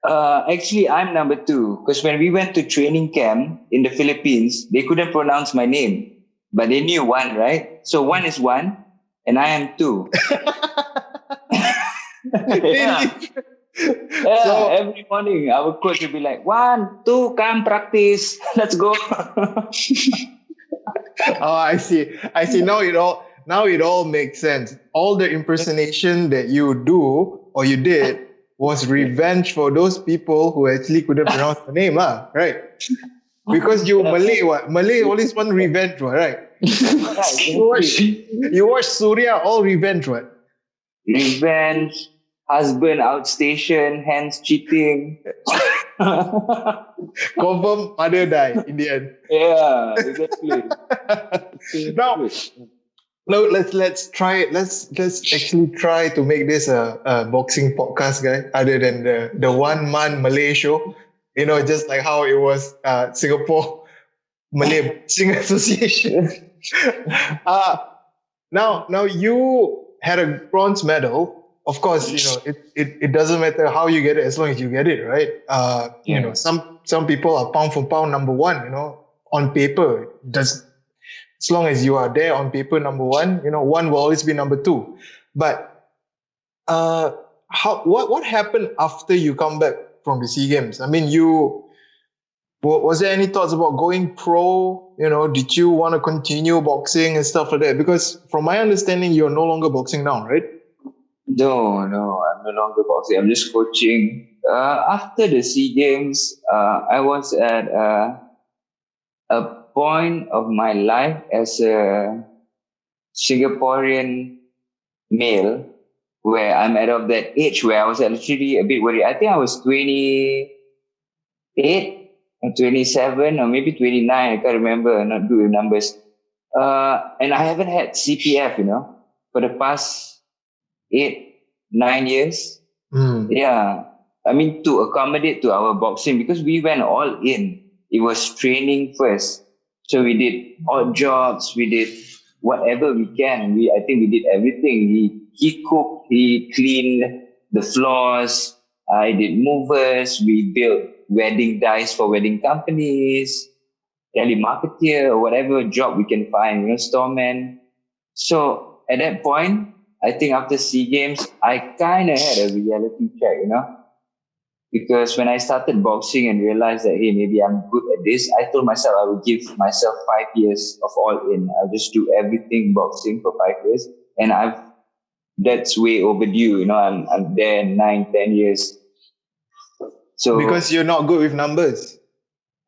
[SPEAKER 3] Actually, I'm number two because when we went to training camp in the Philippines, they couldn't pronounce my name, but they knew one, right? So one is one, and I am two. Yeah. Yeah,
[SPEAKER 1] So-
[SPEAKER 3] every morning our coach will be like, 1, 2, come practice. Let's go.
[SPEAKER 1] Oh, I see. Now it all makes sense. All the impersonation that you do or you did was revenge for those people who actually couldn't pronounce the name, right? Because you Malay, what? Malay always want revenge, what, right? You watch Surya, all revenge, what?
[SPEAKER 3] Revenge, husband outstation, hence cheating.
[SPEAKER 1] Confirm mother die in the end.
[SPEAKER 3] Yeah, exactly.
[SPEAKER 1] No, let's try. Let's actually try to make this a boxing podcast, guy. Other than the one man Malay show, just like how it was Singapore Malay Boxing Association. Now you had a bronze medal. Of course, it doesn't matter how you get it as long as you get it, right? Some people are pound for pound number one. On paper, does. As long as you are there on paper, number one, one will always be number two. But what happened after you come back from the SEA Games? I mean, was there any thoughts about going pro? Did you want to continue boxing and stuff like that? Because from my understanding, you're no longer boxing now, right?
[SPEAKER 3] No, I'm no longer boxing. I'm just coaching. After the SEA Games, I was at a point of my life as a Singaporean male where I'm at of that age where I was actually a bit worried. I think I was 28 or 27 or maybe 29. I can't remember. I'm not good with numbers. And I haven't had CPF, for the past 8-9 years. Yeah. I mean, to accommodate to our boxing, because we went all in. It was training first. So we did odd jobs. We did whatever we can. I think we did everything. He cooked. He cleaned the floors. I did movers. We built wedding dice for wedding companies, telemarketer or whatever job we can find, storeman. So at that point, I think after SEA Games, I kind of had a reality check, because when I started boxing and realized that, hey, maybe I'm good at this, I told myself I would give myself 5 years of all in. I'll just do everything boxing for 5 years. And that's way overdue. I'm there 9-10 years. So
[SPEAKER 1] Because you're not good with numbers.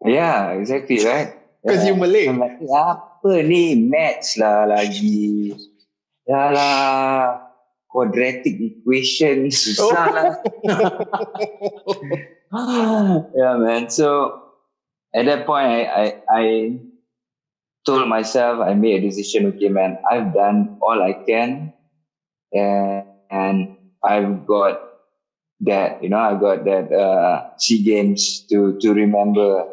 [SPEAKER 3] yeah, exactly, right?
[SPEAKER 1] Because you're Malay.
[SPEAKER 3] I'm like, apa ni? Maths lah lagi. Dah lah. Quadratic equation. Susah lah. Yeah, man. So at that point, I told myself, I made a decision. Okay, man, I've done all I can, and I've got that. I got that SEA Games to remember,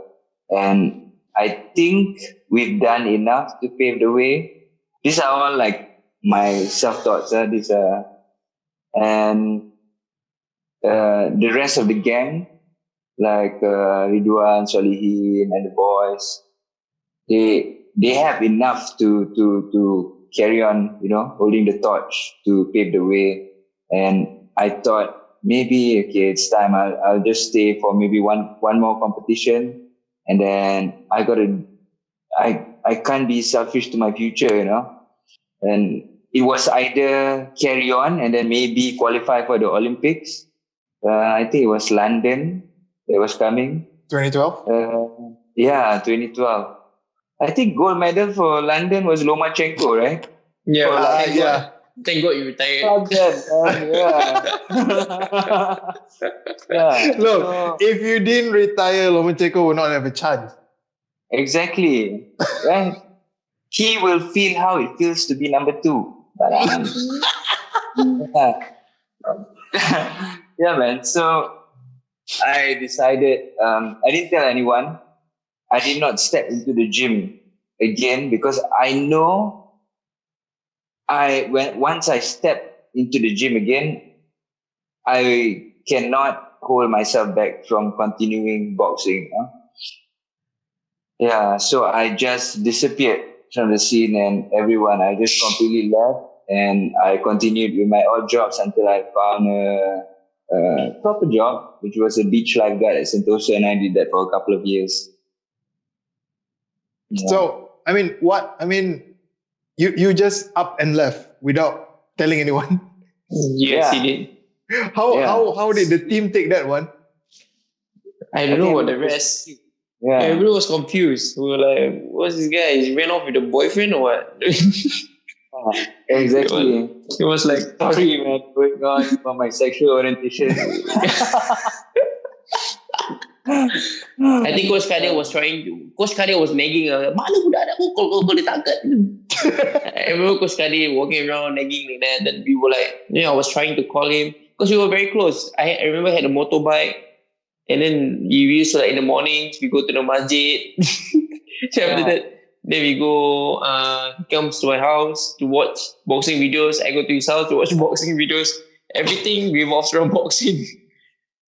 [SPEAKER 3] and I think we've done enough to pave the way. These are all like my self thoughts. And the rest of the gang, like Ridhwan, Solihin, and the boys, they have enough to carry on, holding the torch to pave the way. And I thought maybe okay, it's time. I'll just stay for maybe one more competition, and then I can't be selfish to my future. And it was either carry on and then maybe qualify for the Olympics. I think it was London that was coming.
[SPEAKER 1] 2012?
[SPEAKER 3] Yeah, 2012. I think gold medal for London was Lomachenko, right?
[SPEAKER 2] Yeah,
[SPEAKER 1] Yeah.
[SPEAKER 2] thank God you retired.
[SPEAKER 3] Fuck that, yeah. Yeah.
[SPEAKER 1] Look,
[SPEAKER 3] So,
[SPEAKER 1] if you didn't retire, Lomachenko would not have a chance.
[SPEAKER 3] exactly. Right? He will feel how it feels to be number 2. But, yeah. Yeah, man. So I decided, I didn't tell anyone. I did not step into the gym again because I know once I step into the gym again, I cannot hold myself back from continuing boxing. Yeah, so I just disappeared from the scene and everyone. I just completely left and I continued with my odd jobs until I found a proper job, which was a beach lifeguard at Sentosa, and I did that for a couple of years. Yeah.
[SPEAKER 1] So, you just up and left without telling anyone.
[SPEAKER 2] Yes, he did.
[SPEAKER 1] How did the team take that one?
[SPEAKER 2] I don't know what the rest.
[SPEAKER 3] Yeah.
[SPEAKER 2] Everyone was confused. We were like, what's this guy? He ran off with a boyfriend or what?
[SPEAKER 3] Exactly.
[SPEAKER 2] It was like,
[SPEAKER 3] Sorry, man, going on for my sexual orientation.
[SPEAKER 2] I think Coach Kadir was nagging, mana budak nak kau dia takut. I remember Coach Kadir walking around nagging like that. Then we were like, I was trying to call him because we were very close. I remember I had a motorbike, and then we used to, like, in the mornings we go to the masjid. So after that, then we go. He comes to my house to watch boxing videos. I go to his house to watch boxing videos. Everything revolves around boxing.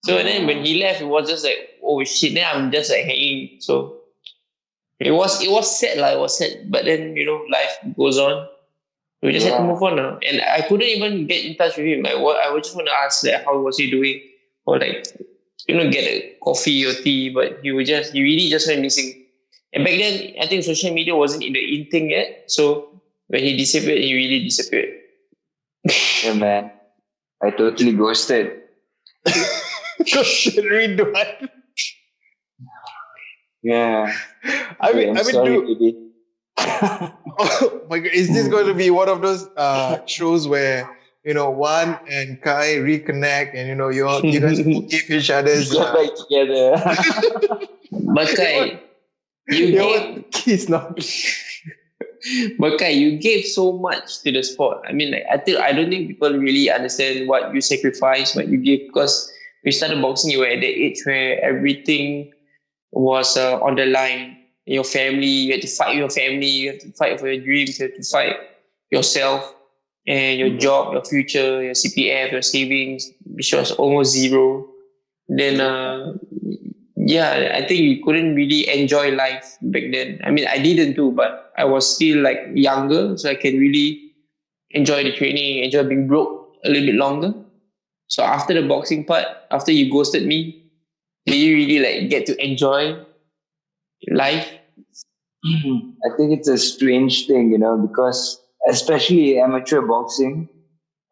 [SPEAKER 2] So then when he left, it was just like, oh shit, then I'm just like hanging. So it was sad, it was sad. But then, life goes on. We just had to move on now. And I couldn't even get in touch with him. I would just want to ask, like, how was he doing? Or like, get a coffee or tea, but he really just went missing. And back then, I think social media wasn't in the in thing yet. So when he disappeared, he really disappeared.
[SPEAKER 3] Yeah, man. I totally ghosted.
[SPEAKER 1] Ridhwan.
[SPEAKER 3] Yeah.
[SPEAKER 1] Sorry,
[SPEAKER 3] baby.
[SPEAKER 1] Oh my God, is this going to be one of those shows where Wan and Kai reconnect and you guys forgive each other's
[SPEAKER 3] Get back together.
[SPEAKER 2] But Kai, you gave so much to the sport. I mean, like, I don't think people really understand what you sacrificed, what you give, because we started boxing, you were at the age where everything was on the line. Your family, you had to fight your family, you have to fight for your dreams, you have to fight yourself and your job, your future, your CPF, your savings, which was almost zero. Then, I think you couldn't really enjoy life back then. I mean, I didn't too, but I was still like younger, so I can really enjoy the training, enjoy being broke a little bit longer. So after the boxing part, after you ghosted me, did you really like get to enjoy life?
[SPEAKER 3] I think it's a strange thing, because especially amateur boxing,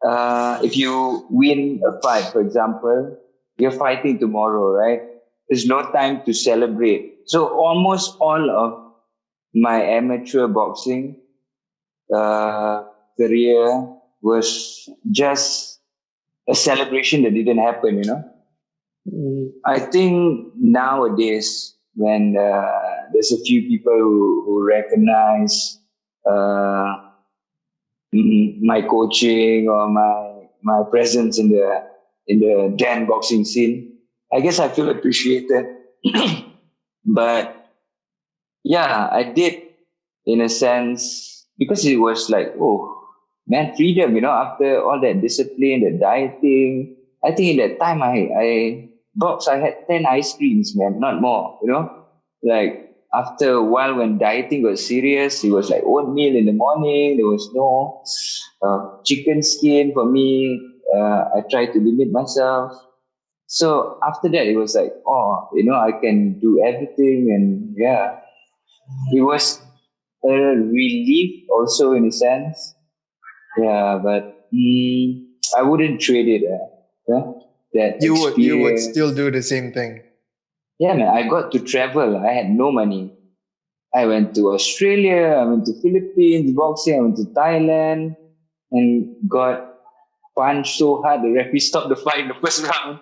[SPEAKER 3] if you win a fight, for example, you're fighting tomorrow, right? There's no time to celebrate. So almost all of my amateur boxing career was just a celebration that didn't happen, I think nowadays when there's a few people who recognize my coaching or my presence in the Dan boxing scene, I guess I feel appreciated. But yeah, I did, in a sense, because it was like, oh man, freedom, after all that discipline, the dieting, I think in that time I had 10 ice creams, man, not more, like after a while when dieting got serious, it was like oatmeal in the morning. There was no chicken skin for me. I tried to limit myself. So after that, it was like, I can do everything. And yeah, it was a relief also in a sense. Yeah, but I wouldn't trade it. That
[SPEAKER 1] You would
[SPEAKER 3] experience.
[SPEAKER 1] still do the same thing.
[SPEAKER 3] Yeah, man, I got to travel. I had no money. I went to Australia, I went to Philippines, boxing, I went to Thailand, and got punched so hard the referee stopped the fight in the first round.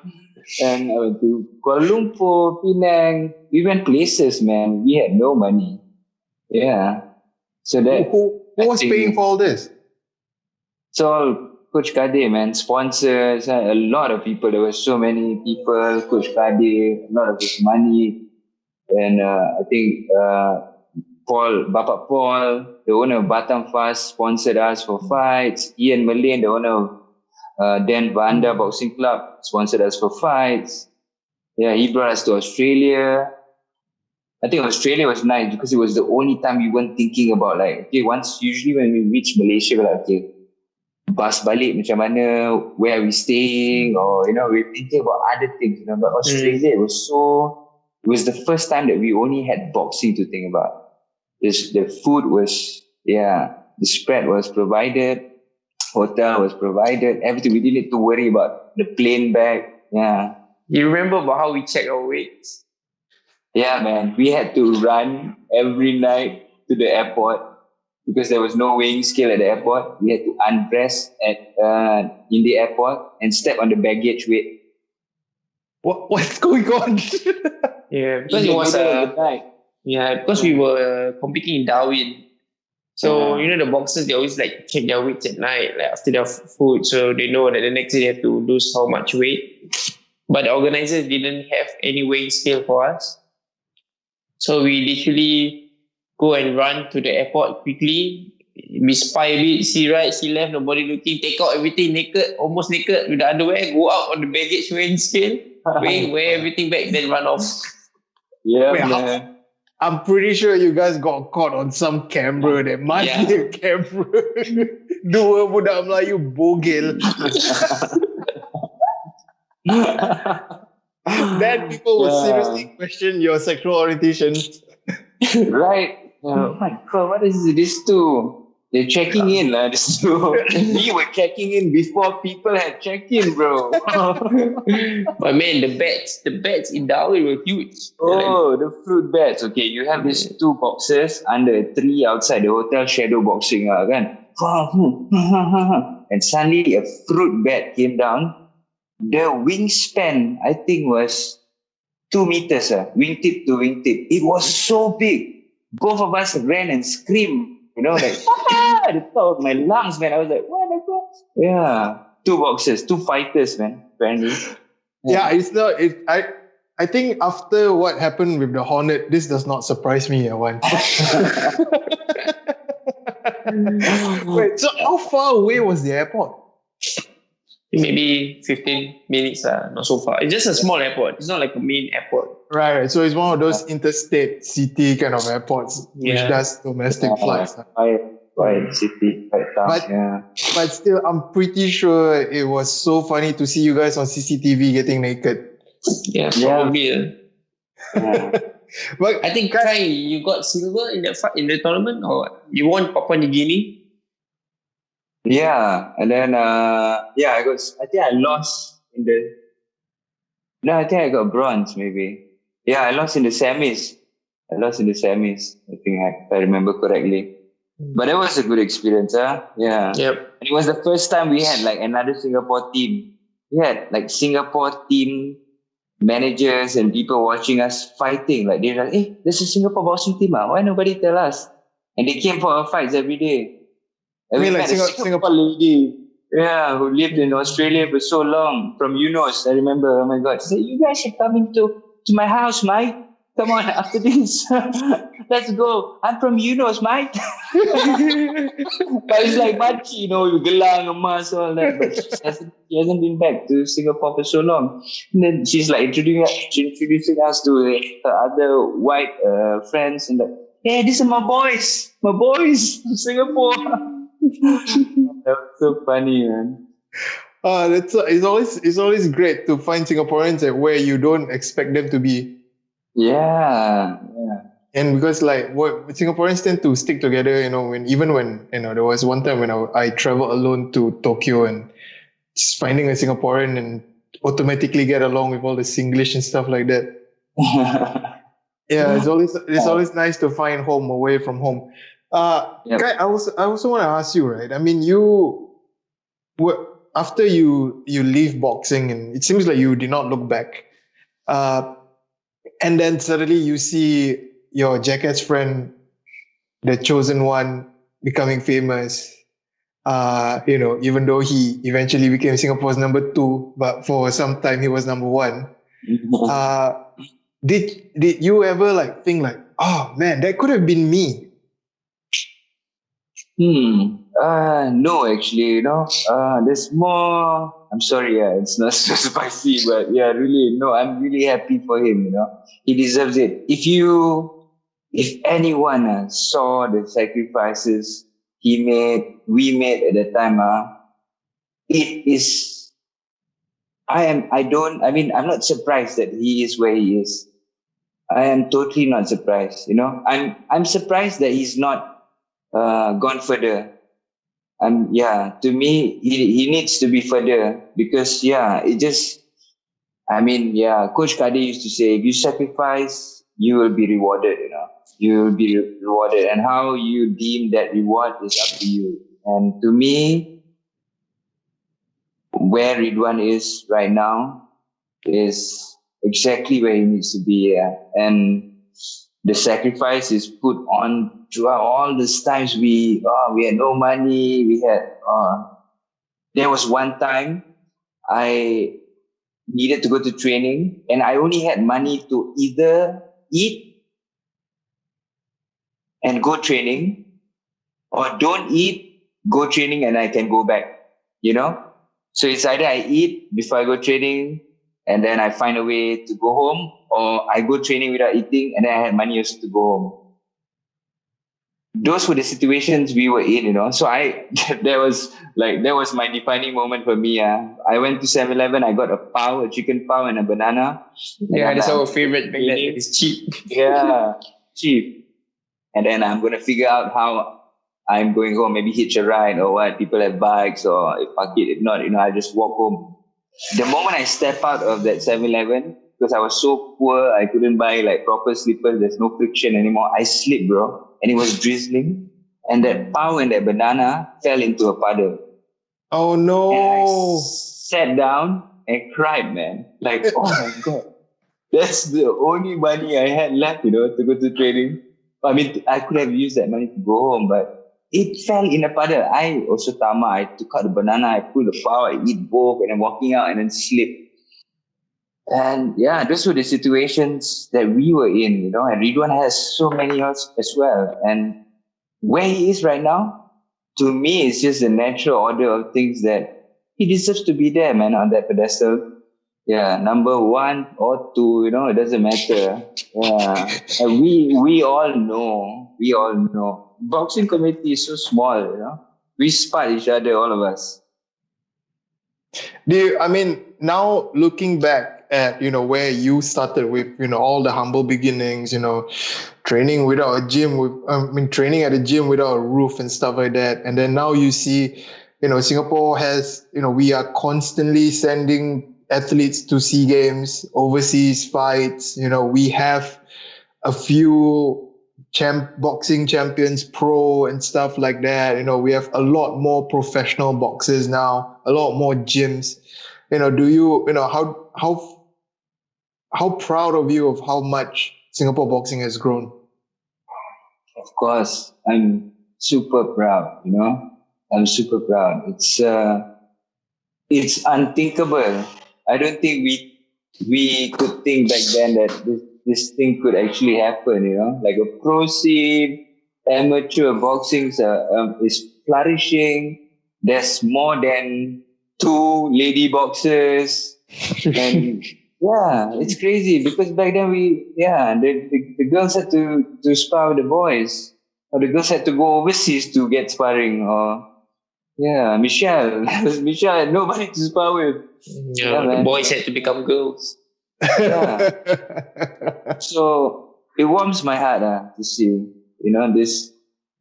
[SPEAKER 3] And I went to Kuala Lumpur, Penang. We went places, man. We had no money. Yeah. So that
[SPEAKER 1] Who was paying for all this?
[SPEAKER 3] it's all Coach Kade, man. Sponsors, a lot of people. There were so many people. Coach Kade, a lot of his money. And I think Bapak Paul, the owner of Batam Fast, sponsored us for fights. Ian Malin, the owner of Dan Vanda Boxing Club, sponsored us for fights. Yeah, he brought us to Australia. I think Australia was nice because it was the only time we weren't thinking about usually when we reach Malaysia, we're like, okay, bus balik macam mana, where are we staying, or, we're thinking about other things, but Australia, it was the first time that we only had boxing to think about. The food was, the spread was provided, hotel was provided, everything. We didn't need to worry about the plane bag. Yeah.
[SPEAKER 2] You remember about how we check our weights?
[SPEAKER 3] Yeah, man. We had to run every night to the airport because there was no weighing scale at the airport. We had to undress in the airport and step on the baggage weight.
[SPEAKER 1] What's going on?
[SPEAKER 2] Yeah, because it was
[SPEAKER 3] night.
[SPEAKER 2] Yeah, because we were competing in Darwin. So, the boxers, they always like check their weights at night, like after their food. So they know that the next day they have to lose how much weight. But the organizers didn't have any weighing scale for us. So we literally go and run to the airport quickly. We spy a bit, see right, see left, nobody looking, take out everything naked, almost naked with the underwear, go out on the baggage weighing scale, weigh everything back, then run off.
[SPEAKER 3] Yeah,
[SPEAKER 1] Wait,
[SPEAKER 3] man.
[SPEAKER 1] I'm pretty sure you guys got caught on some camera. There must be a camera. Dua budak Melayu bogel. Then people will seriously question your sexual orientation.
[SPEAKER 3] Right. Oh my God, what is this too? They're checking in, this too. We were checking in before people had checked in, bro.
[SPEAKER 2] But man, the beds in Darwin were huge.
[SPEAKER 3] Oh, the fruit beds. Okay, you have these two boxes under a tree outside the hotel, shadow boxing, kan? And suddenly a fruit bed came down. The wingspan, I think, was 2 meters, wingtip to wingtip. It was so big. Both of us ran and screamed, like, at the top of my lungs, man. I was like, what the fuck? Yeah, 2 boxes, 2 fighters, man, apparently.
[SPEAKER 1] Yeah, it's not. I think after what happened with the Hornet, this does not surprise me, Iman. Wait, so how far away was the airport?
[SPEAKER 2] Maybe 15 minutes, not so far. It's just a small airport. It's not like a main airport.
[SPEAKER 1] Right. So it's one of those interstate city kind of airports, which does domestic flights.
[SPEAKER 3] Quite city, quite town.
[SPEAKER 1] But still, I'm pretty sure it was so funny to see you guys on CCTV getting naked.
[SPEAKER 2] Yeah, probably.
[SPEAKER 3] Yeah.
[SPEAKER 2] But I think Kai, you got silver in the tournament, or you won Papua New Guinea?
[SPEAKER 3] Yeah, and then I think I lost in the. No, I think I got bronze maybe. Yeah, I lost in the semis. I think if I remember correctly. But that was a good experience, Yeah.
[SPEAKER 2] Yep.
[SPEAKER 3] And it was the first time we had like another Singapore team. We had like Singapore team managers and people watching us fighting. Like they're like, hey, there's a Singapore boxing team. Why nobody tell us? And they came for our fights every day. And we met a Singapore lady, who lived in Australia for so long, from Eunos, I remember. Oh my God, she said, you guys are coming to my house, Mike. Come on, after this, let's go. I'm from Eunos, mate. But it's like Machi, gelang, emas, all that. But she hasn't been back to Singapore for so long. And then she's like introducing us to her other white friends and like, hey, these are my boys from Singapore. That was so funny, man.
[SPEAKER 1] It's always great to find Singaporeans at where you don't expect them to be.
[SPEAKER 3] Yeah.
[SPEAKER 1] And because like what Singaporeans tend to stick together, when there was one time when I traveled alone to Tokyo and just finding a Singaporean and automatically get along with all the Singlish and stuff like that. Yeah, it's always nice to find home away from home.
[SPEAKER 3] Yep.
[SPEAKER 1] Kai, I also want to ask you, right? I mean, after you leave boxing, and it seems like you did not look back. And then suddenly you see your jackass friend, the chosen one, becoming famous. Even though he eventually became Singapore's number 2, but for some time he was number 1. Did you ever like think like, oh man, that could have been me?
[SPEAKER 3] No, actually, there's more. I'm sorry, it's not so spicy, but yeah, really, no, I'm really happy for him, he deserves it. If anyone saw the sacrifices we made at the time, it is, I'm not surprised that he is where he is. I am totally not surprised, I'm surprised that he's not gone further. To me, he needs to be further because, Coach Kade used to say, if you sacrifice, you will be rewarded, You will be rewarded. And how you deem that reward is up to you. And to me, where Ridhwan is right now is exactly where he needs to be. And the sacrifice is put on throughout all these times. We had no money. There was one time I needed to go to training and I only had money to either eat and go training or don't eat, go training and I can go back, So it's either I eat before I go training and then I find a way to go home, or I go training without eating and then I had money also to go home. Those were the situations we were in, So that was my defining moment for me. I went to 7-Eleven, I got a chicken pao and a banana.
[SPEAKER 2] Yeah, that's our favorite back then. It's cheap.
[SPEAKER 3] Yeah, cheap. And then I'm going to figure out how I'm going home, maybe hitch a ride or what. People have bikes or if not, I just walk home. The moment I step out of that 7-Eleven, because I was so poor, I couldn't buy like proper slippers. There's no friction anymore. I slipped, bro. And it was drizzling. And that pao and that banana fell into a puddle.
[SPEAKER 1] Oh no.
[SPEAKER 3] And I sat down and cried, man. Like, oh my God. That's the only money I had left, to go to training. I mean, I could have used that money to go home, but it fell in a puddle. I also tama. I took out the banana, I pulled the pao, I eat both, and then walking out and then sleep. And those were the situations that we were in, and Ridhwan has so many as well. And where he is right now, to me, it's just the natural order of things that he deserves to be there, man, on that pedestal. Yeah, number 1 or 2, it doesn't matter. Yeah, and we all know. Boxing community is so small, We spot each other, all of us.
[SPEAKER 1] Now looking back at, where you started with, all the humble beginnings, training without a gym, training at a gym without a roof and stuff like that. And then now you see, Singapore has, we are constantly sending athletes to SEA Games, overseas fights. We have a few boxing champions, pro and stuff like that. We have a lot more professional boxers now, a lot more gyms. How proud of you of how much Singapore boxing has grown?
[SPEAKER 3] Of course, I'm super proud, I'm super proud. It's unthinkable. I don't think we could think back then that this thing could actually happen, like a pro scene, amateur boxing is flourishing. There's more than two lady boxers, and yeah, it's crazy because back then the girls had to spar with the boys, or the girls had to go overseas to get sparring, or Michelle. Michelle had nobody to spar with.
[SPEAKER 2] Yeah, the
[SPEAKER 3] man.
[SPEAKER 2] boys had to become girls.
[SPEAKER 3] Yeah. So it warms my heart to see, this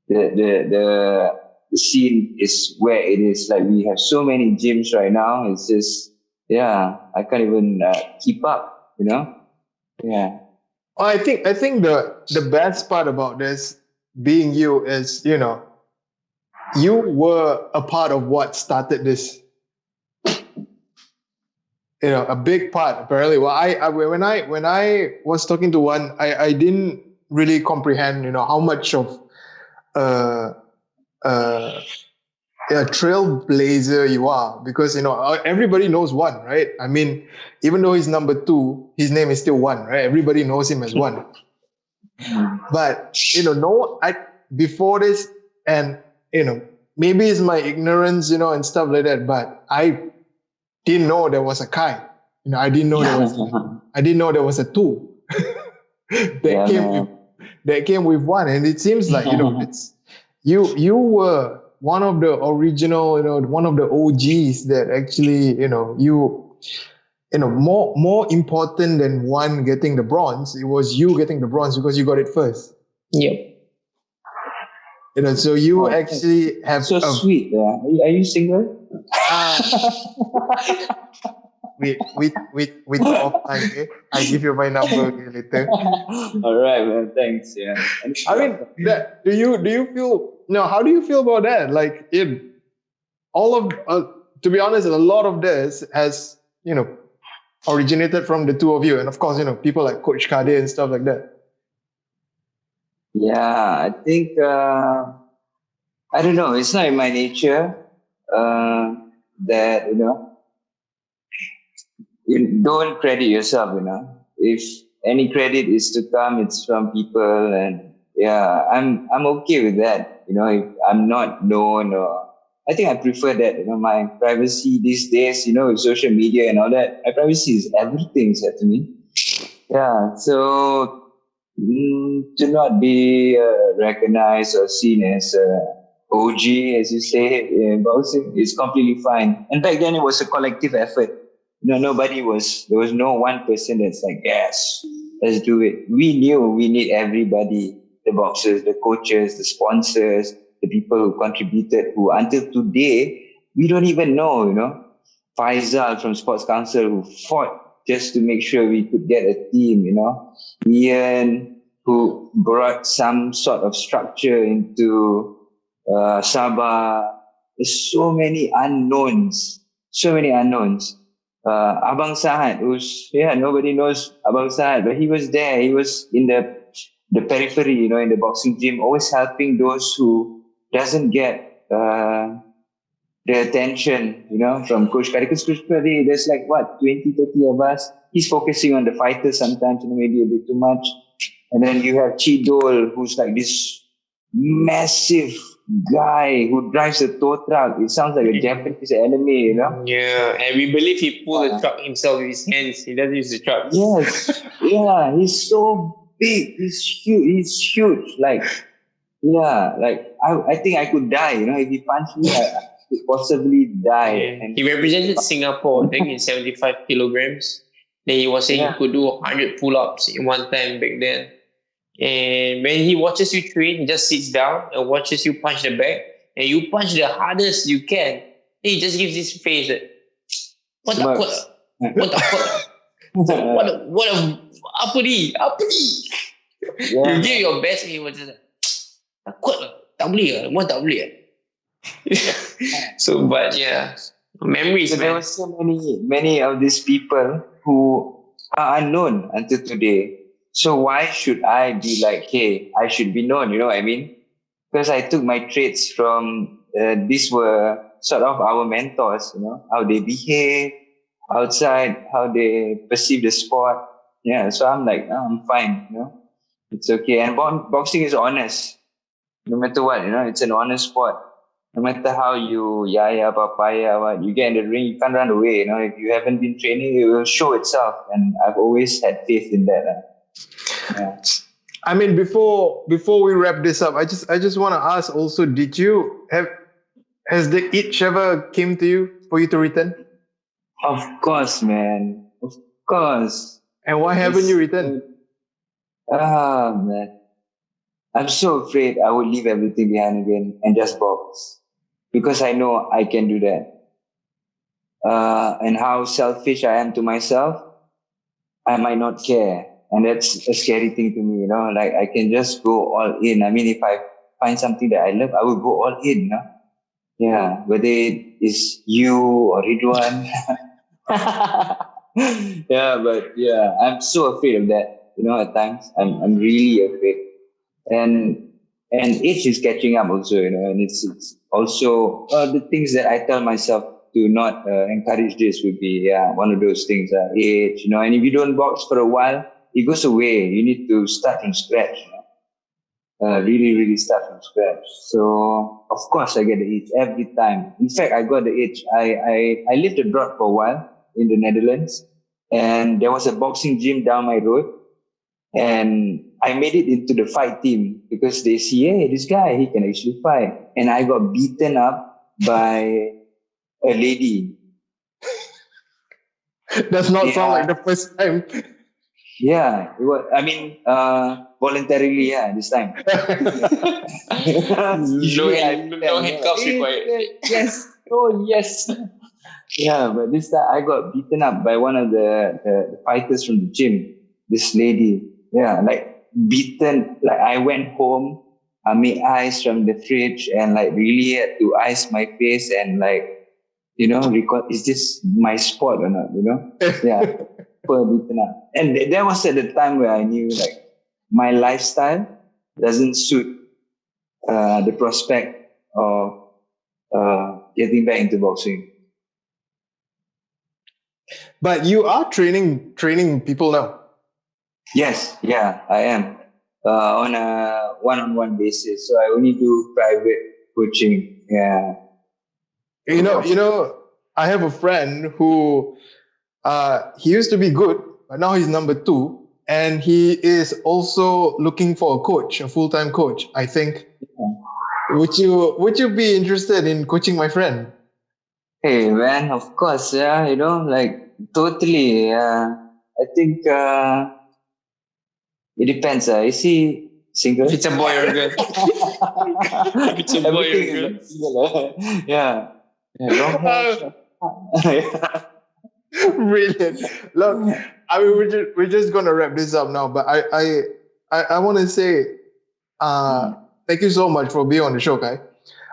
[SPEAKER 3] the scene is where it is. Like we have so many gyms right now. It's just I can't even keep up. Yeah.
[SPEAKER 1] Well, I think the best part about this being you is, you were a part of what started this. A big part apparently. Well, when I was talking to one, I didn't really comprehend, how much of trailblazer you are, because everybody knows one, right? I mean, even though he's number 2, his name is still One, right? Everybody knows him as One. But before this, and maybe it's my ignorance, and stuff like that, but I didn't know there was a Kai. I didn't know there was a 2 that came with One, and it seems like it's you were one of the original, one of the OGs that actually more important than One getting the bronze. It was you getting the bronze because you got it first.
[SPEAKER 2] Yep.
[SPEAKER 1] So you actually have
[SPEAKER 3] so sweet. Are you single?
[SPEAKER 1] Wait offline, okay? I give you my number later.
[SPEAKER 3] All right, man. Thanks. Yeah.
[SPEAKER 1] I mean, do you feel? No, how do you feel about that? Like, to be honest, a lot of this has originated from the two of you, and of course, people like Coach Kade and stuff like that.
[SPEAKER 3] Yeah, I think I don't know. It's not in my nature that you don't credit yourself. If any credit is to come, it's from people, and I'm okay with that. If I'm not known, or I think I prefer that. My privacy these days, with social media and all that, my privacy is everything, said to me. Yeah, so to not be recognized or seen as OG, as you say, in boxing, is completely fine. And back then, it was a collective effort. There was no one person that's like, yes, let's do it. We knew we need everybody, the boxers, the coaches, the sponsors, the people who contributed, who until today, we don't even know, Faisal from Sports Council, who fought just to make sure we could get a team, Ian, who brought some sort of structure into Sabah. There's so many unknowns. Abang Sahad, nobody knows Abang Sahad, but he was there. He was in the periphery, in the boxing gym, always helping those who doesn't get the attention, from Coach Kadi. Because Coach Kadi, there's 20, 30 of us. He's focusing on the fighters sometimes, maybe a bit too much. And then you have Chidol, who's like this massive guy who drives a tow truck. It sounds like a Japanese enemy,
[SPEAKER 2] Yeah, and we believe he pulled the truck himself with his hands. He doesn't use the truck.
[SPEAKER 3] Yes, he's so big. He's huge. I think I could die. If he punched me, I could possibly die.
[SPEAKER 2] Yeah. And he represented Singapore, I think, in 75 kilograms. Then he was saying he could do 100 pull-ups in one time back then. And when he watches you train, he just sits down and watches you punch the bag, and you punch the hardest you can. Then he just gives this face that, what the apa ni? You give your best, and he was just takut lah, tak boleh lah, tak boleh lah. So, but yeah, memories, man.
[SPEAKER 3] There were so many of these people who are unknown until today. So why should I be like, hey, I should be known, you know what I mean? Because I took my traits from, these were sort of our mentors, how they behave outside, how they perceive the sport. Yeah, so I'm like, I'm fine, it's okay. And boxing is honest, no matter what, it's an honest sport. No matter how you yaya papaya, what you get in the ring, you can't run away. If you haven't been training, it will show itself. And I've always had faith in that. Yeah.
[SPEAKER 1] I mean, before we wrap this up, I just want to ask also, has the itch ever came to you for you to return?
[SPEAKER 3] Of course, man. Of course.
[SPEAKER 1] And why haven't you returned?
[SPEAKER 3] Man. I'm so afraid I would leave everything behind again and just box. Because I know I can do that. And how selfish I am to myself, I might not care. And that's a scary thing to me, like I can just go all in. I mean, if I find something that I love, I will go all in, Yeah, whether it is you or Ridhwan. Yeah, I'm so afraid of that, at times. I'm really afraid. And age is catching up also, and it's also the things that I tell myself to not encourage this would be one of those things, age, and if you don't box for a while, it goes away. You need to start from scratch, really, really start from scratch. So of course I get the itch every time. In fact, I got the itch. I lived abroad for a while in the Netherlands, and there was a boxing gym down my road, and I made it into the fight team because they see, hey, this guy, he can actually fight. And I got beaten up by a lady.
[SPEAKER 1] Does not sound like the first time.
[SPEAKER 3] Yeah, it was, voluntarily, this time.
[SPEAKER 2] No handcuffs required.
[SPEAKER 3] Yes. Oh, yes. Yeah, but this time I got beaten up by one of the fighters from the gym. This lady. Yeah, like beaten. Like I went home, I made ice from the fridge and like really had to ice my face and like, record, is this my spot or not, Yeah, beaten up. And that was at the time where I knew like my lifestyle doesn't suit the prospect of getting back into boxing.
[SPEAKER 1] But you are training people now.
[SPEAKER 3] Yes, yeah, I am on a one-on-one basis. So I only do private coaching. Yeah.
[SPEAKER 1] You know, I have a friend who he used to be good, but now he's number 2, and he is also looking for a coach, a full-time coach. I think. Would you be interested in coaching my friend?
[SPEAKER 3] Hey man, of course, yeah, like totally. Yeah, I think it depends. Is he single?
[SPEAKER 2] If it's a boy or a girl. If it's a boy or a girl.
[SPEAKER 3] Yeah. Long hair.
[SPEAKER 1] Brilliant. Look, I mean, we're just gonna wrap this up now, but I want to say, thank you so much for being on the show, Kai.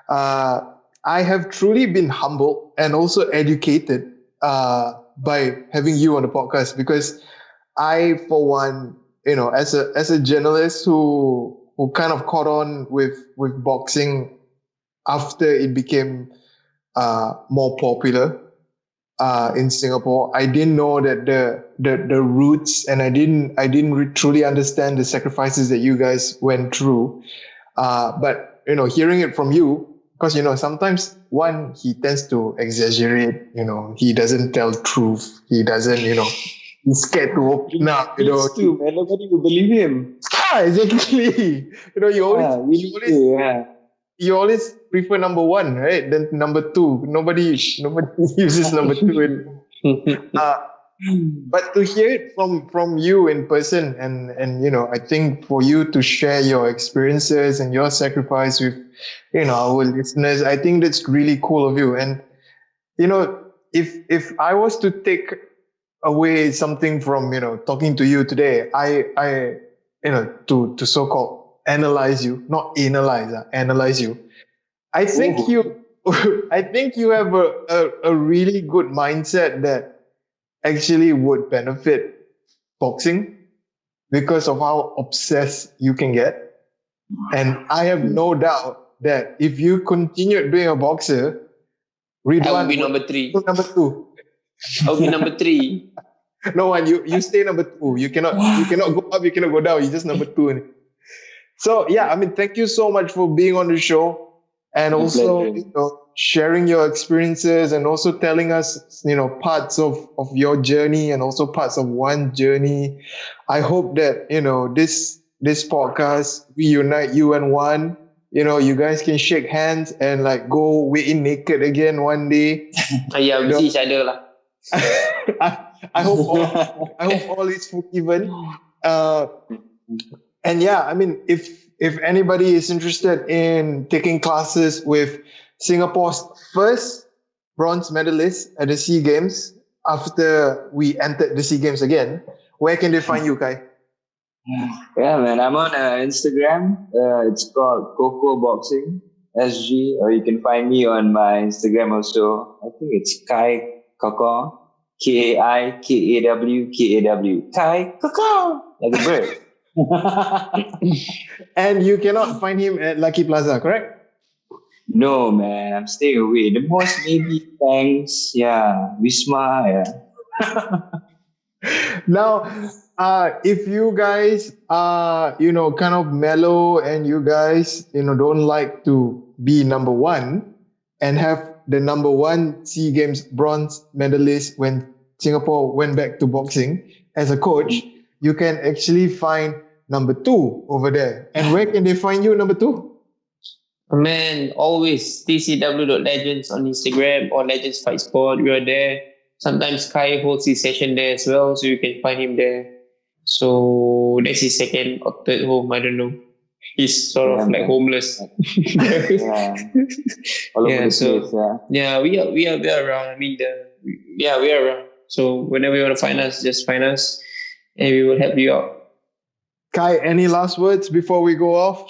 [SPEAKER 1] I have truly been humbled and also educated by having you on the podcast, because I, for one, as a journalist who kind of caught on with boxing after it became more popular in Singapore, I didn't know that the roots, and I didn't truly understand the sacrifices that you guys went through. But hearing it from you, because sometimes one, he tends to exaggerate. He doesn't tell truth. He doesn't. He's scared to open up.
[SPEAKER 3] Too, man. Nobody will believe him.
[SPEAKER 1] Exactly. You always prefer number 1, right? Then number 2. Nobody uses number 2. But to hear it from you in person, and I think for you to share your experiences and your sacrifice with our listeners, I think that's really cool of you. And if I was to take away something from talking to you today, I to so-called analyze you, not analyze, analyze you. I think you have a really good mindset that actually would benefit boxing because of how obsessed you can get. And I have no doubt that if you continued being a boxer, Ridhwan
[SPEAKER 2] I will be number 3.
[SPEAKER 1] Number 2.
[SPEAKER 2] I'll be number 3.
[SPEAKER 1] No one, you stay number 2. You cannot go up, you cannot go down. You just number 2. Only. So yeah, I mean, thank you so much for being on the show and
[SPEAKER 3] My
[SPEAKER 1] also
[SPEAKER 3] pleasure.
[SPEAKER 1] sharing your experiences and also telling us parts of your journey and also parts of one journey. I hope that this podcast reunite you and one. You guys can shake hands and like go way in naked again one day.
[SPEAKER 2] Yeah, we
[SPEAKER 1] You know,
[SPEAKER 2] see each other lah.
[SPEAKER 1] I hope all is forgiven. And yeah, I mean, if anybody is interested in taking classes with Singapore's first bronze medalist at the SEA Games after we entered the SEA Games again, where can they find you, Kai?
[SPEAKER 3] Yeah, man. I'm on Instagram. It's called Coco Boxing SG, or you can find me on my Instagram also. I think it's Kai Coco, KAIKAWKAW. Kai Coco, like a bird.
[SPEAKER 1] And you cannot find him at Lucky Plaza, correct?
[SPEAKER 3] No, man. I'm staying away. The most maybe thanks. Yeah, Wisma. Yeah.
[SPEAKER 1] Now, if you guys are, kind of mellow and you guys, don't like to be number 1 and have the number 1 SEA Games bronze medalist when Singapore went back to boxing as a coach, you can actually find number 2 over there. And where can they find you, number 2?
[SPEAKER 2] Man, always tcw.legends on Instagram or Legends Fight Sport. We are there. Sometimes Kai holds his session there as well, so you can find him there. So that's his second or third home. I don't know. He's sort of like homeless.
[SPEAKER 3] Yeah. All over the
[SPEAKER 2] so
[SPEAKER 3] place, yeah.
[SPEAKER 2] yeah, we are around. I mean, we are around. So whenever you want to find us, just find us, and we will help you out.
[SPEAKER 1] Kai, any last words before we go off?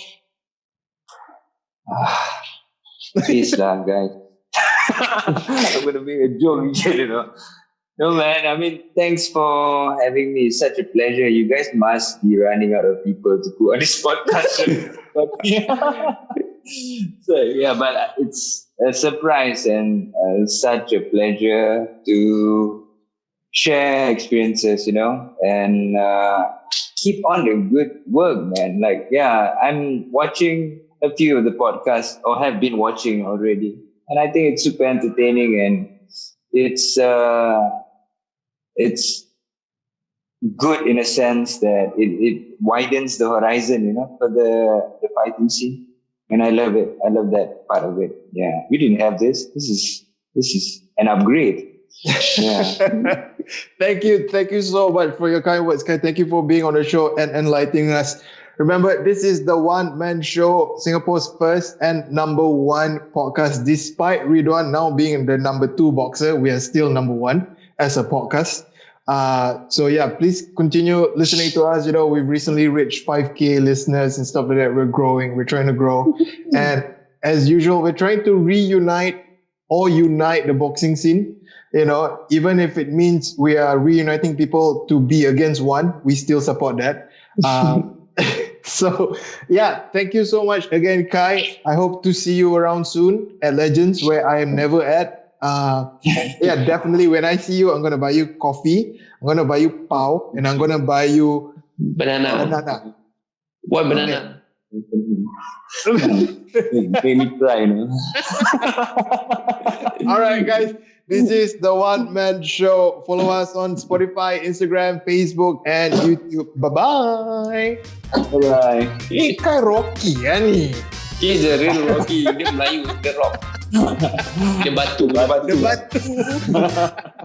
[SPEAKER 3] Please lah, guys. I'm gonna make a joke again, No, man. I mean, thanks for having me. It's such a pleasure. You guys must be running out of people to put on this podcast. But but it's a surprise and such a pleasure to share experiences, and keep on the good work, man. Like, I'm watching a few of the podcasts or have been watching already. And I think it's super entertaining and it's good in a sense that it widens the horizon, for the fighting scene. And I love it. I love that part of it. Yeah. We didn't have this. This is an upgrade. Yeah.
[SPEAKER 1] Thank you so much for your kind words, Kai. Thank you for being on the show and enlightening us. Remember, this is the One Man Show, Singapore's first and number 1 podcast. Despite Ridhwan now being the number 2 boxer, we are still number 1 as a podcast. So yeah, please continue listening to us. We've recently reached 5K listeners and stuff like that. We're growing. We're trying to grow. And as usual, we're trying to reunite or unite the boxing scene. Even if it means we are reuniting people to be against one, we still support that. So yeah, thank you so much again, Kai. I hope to see you around soon at Legends, where I am never at. Yeah, definitely. When I see you, I'm gonna buy you coffee. I'm gonna buy you pao, and I'm gonna buy you
[SPEAKER 2] banana. What banana?
[SPEAKER 3] Make me try,
[SPEAKER 1] All right, guys. This is the One Man Show. Follow us on Spotify, Instagram, Facebook, and YouTube. Bye-bye.
[SPEAKER 3] Bye-bye.
[SPEAKER 1] Kai Rocky ni.
[SPEAKER 2] He's a real Rocky. Dia Melayu, dia rock. Dia batu.
[SPEAKER 1] Dia batu.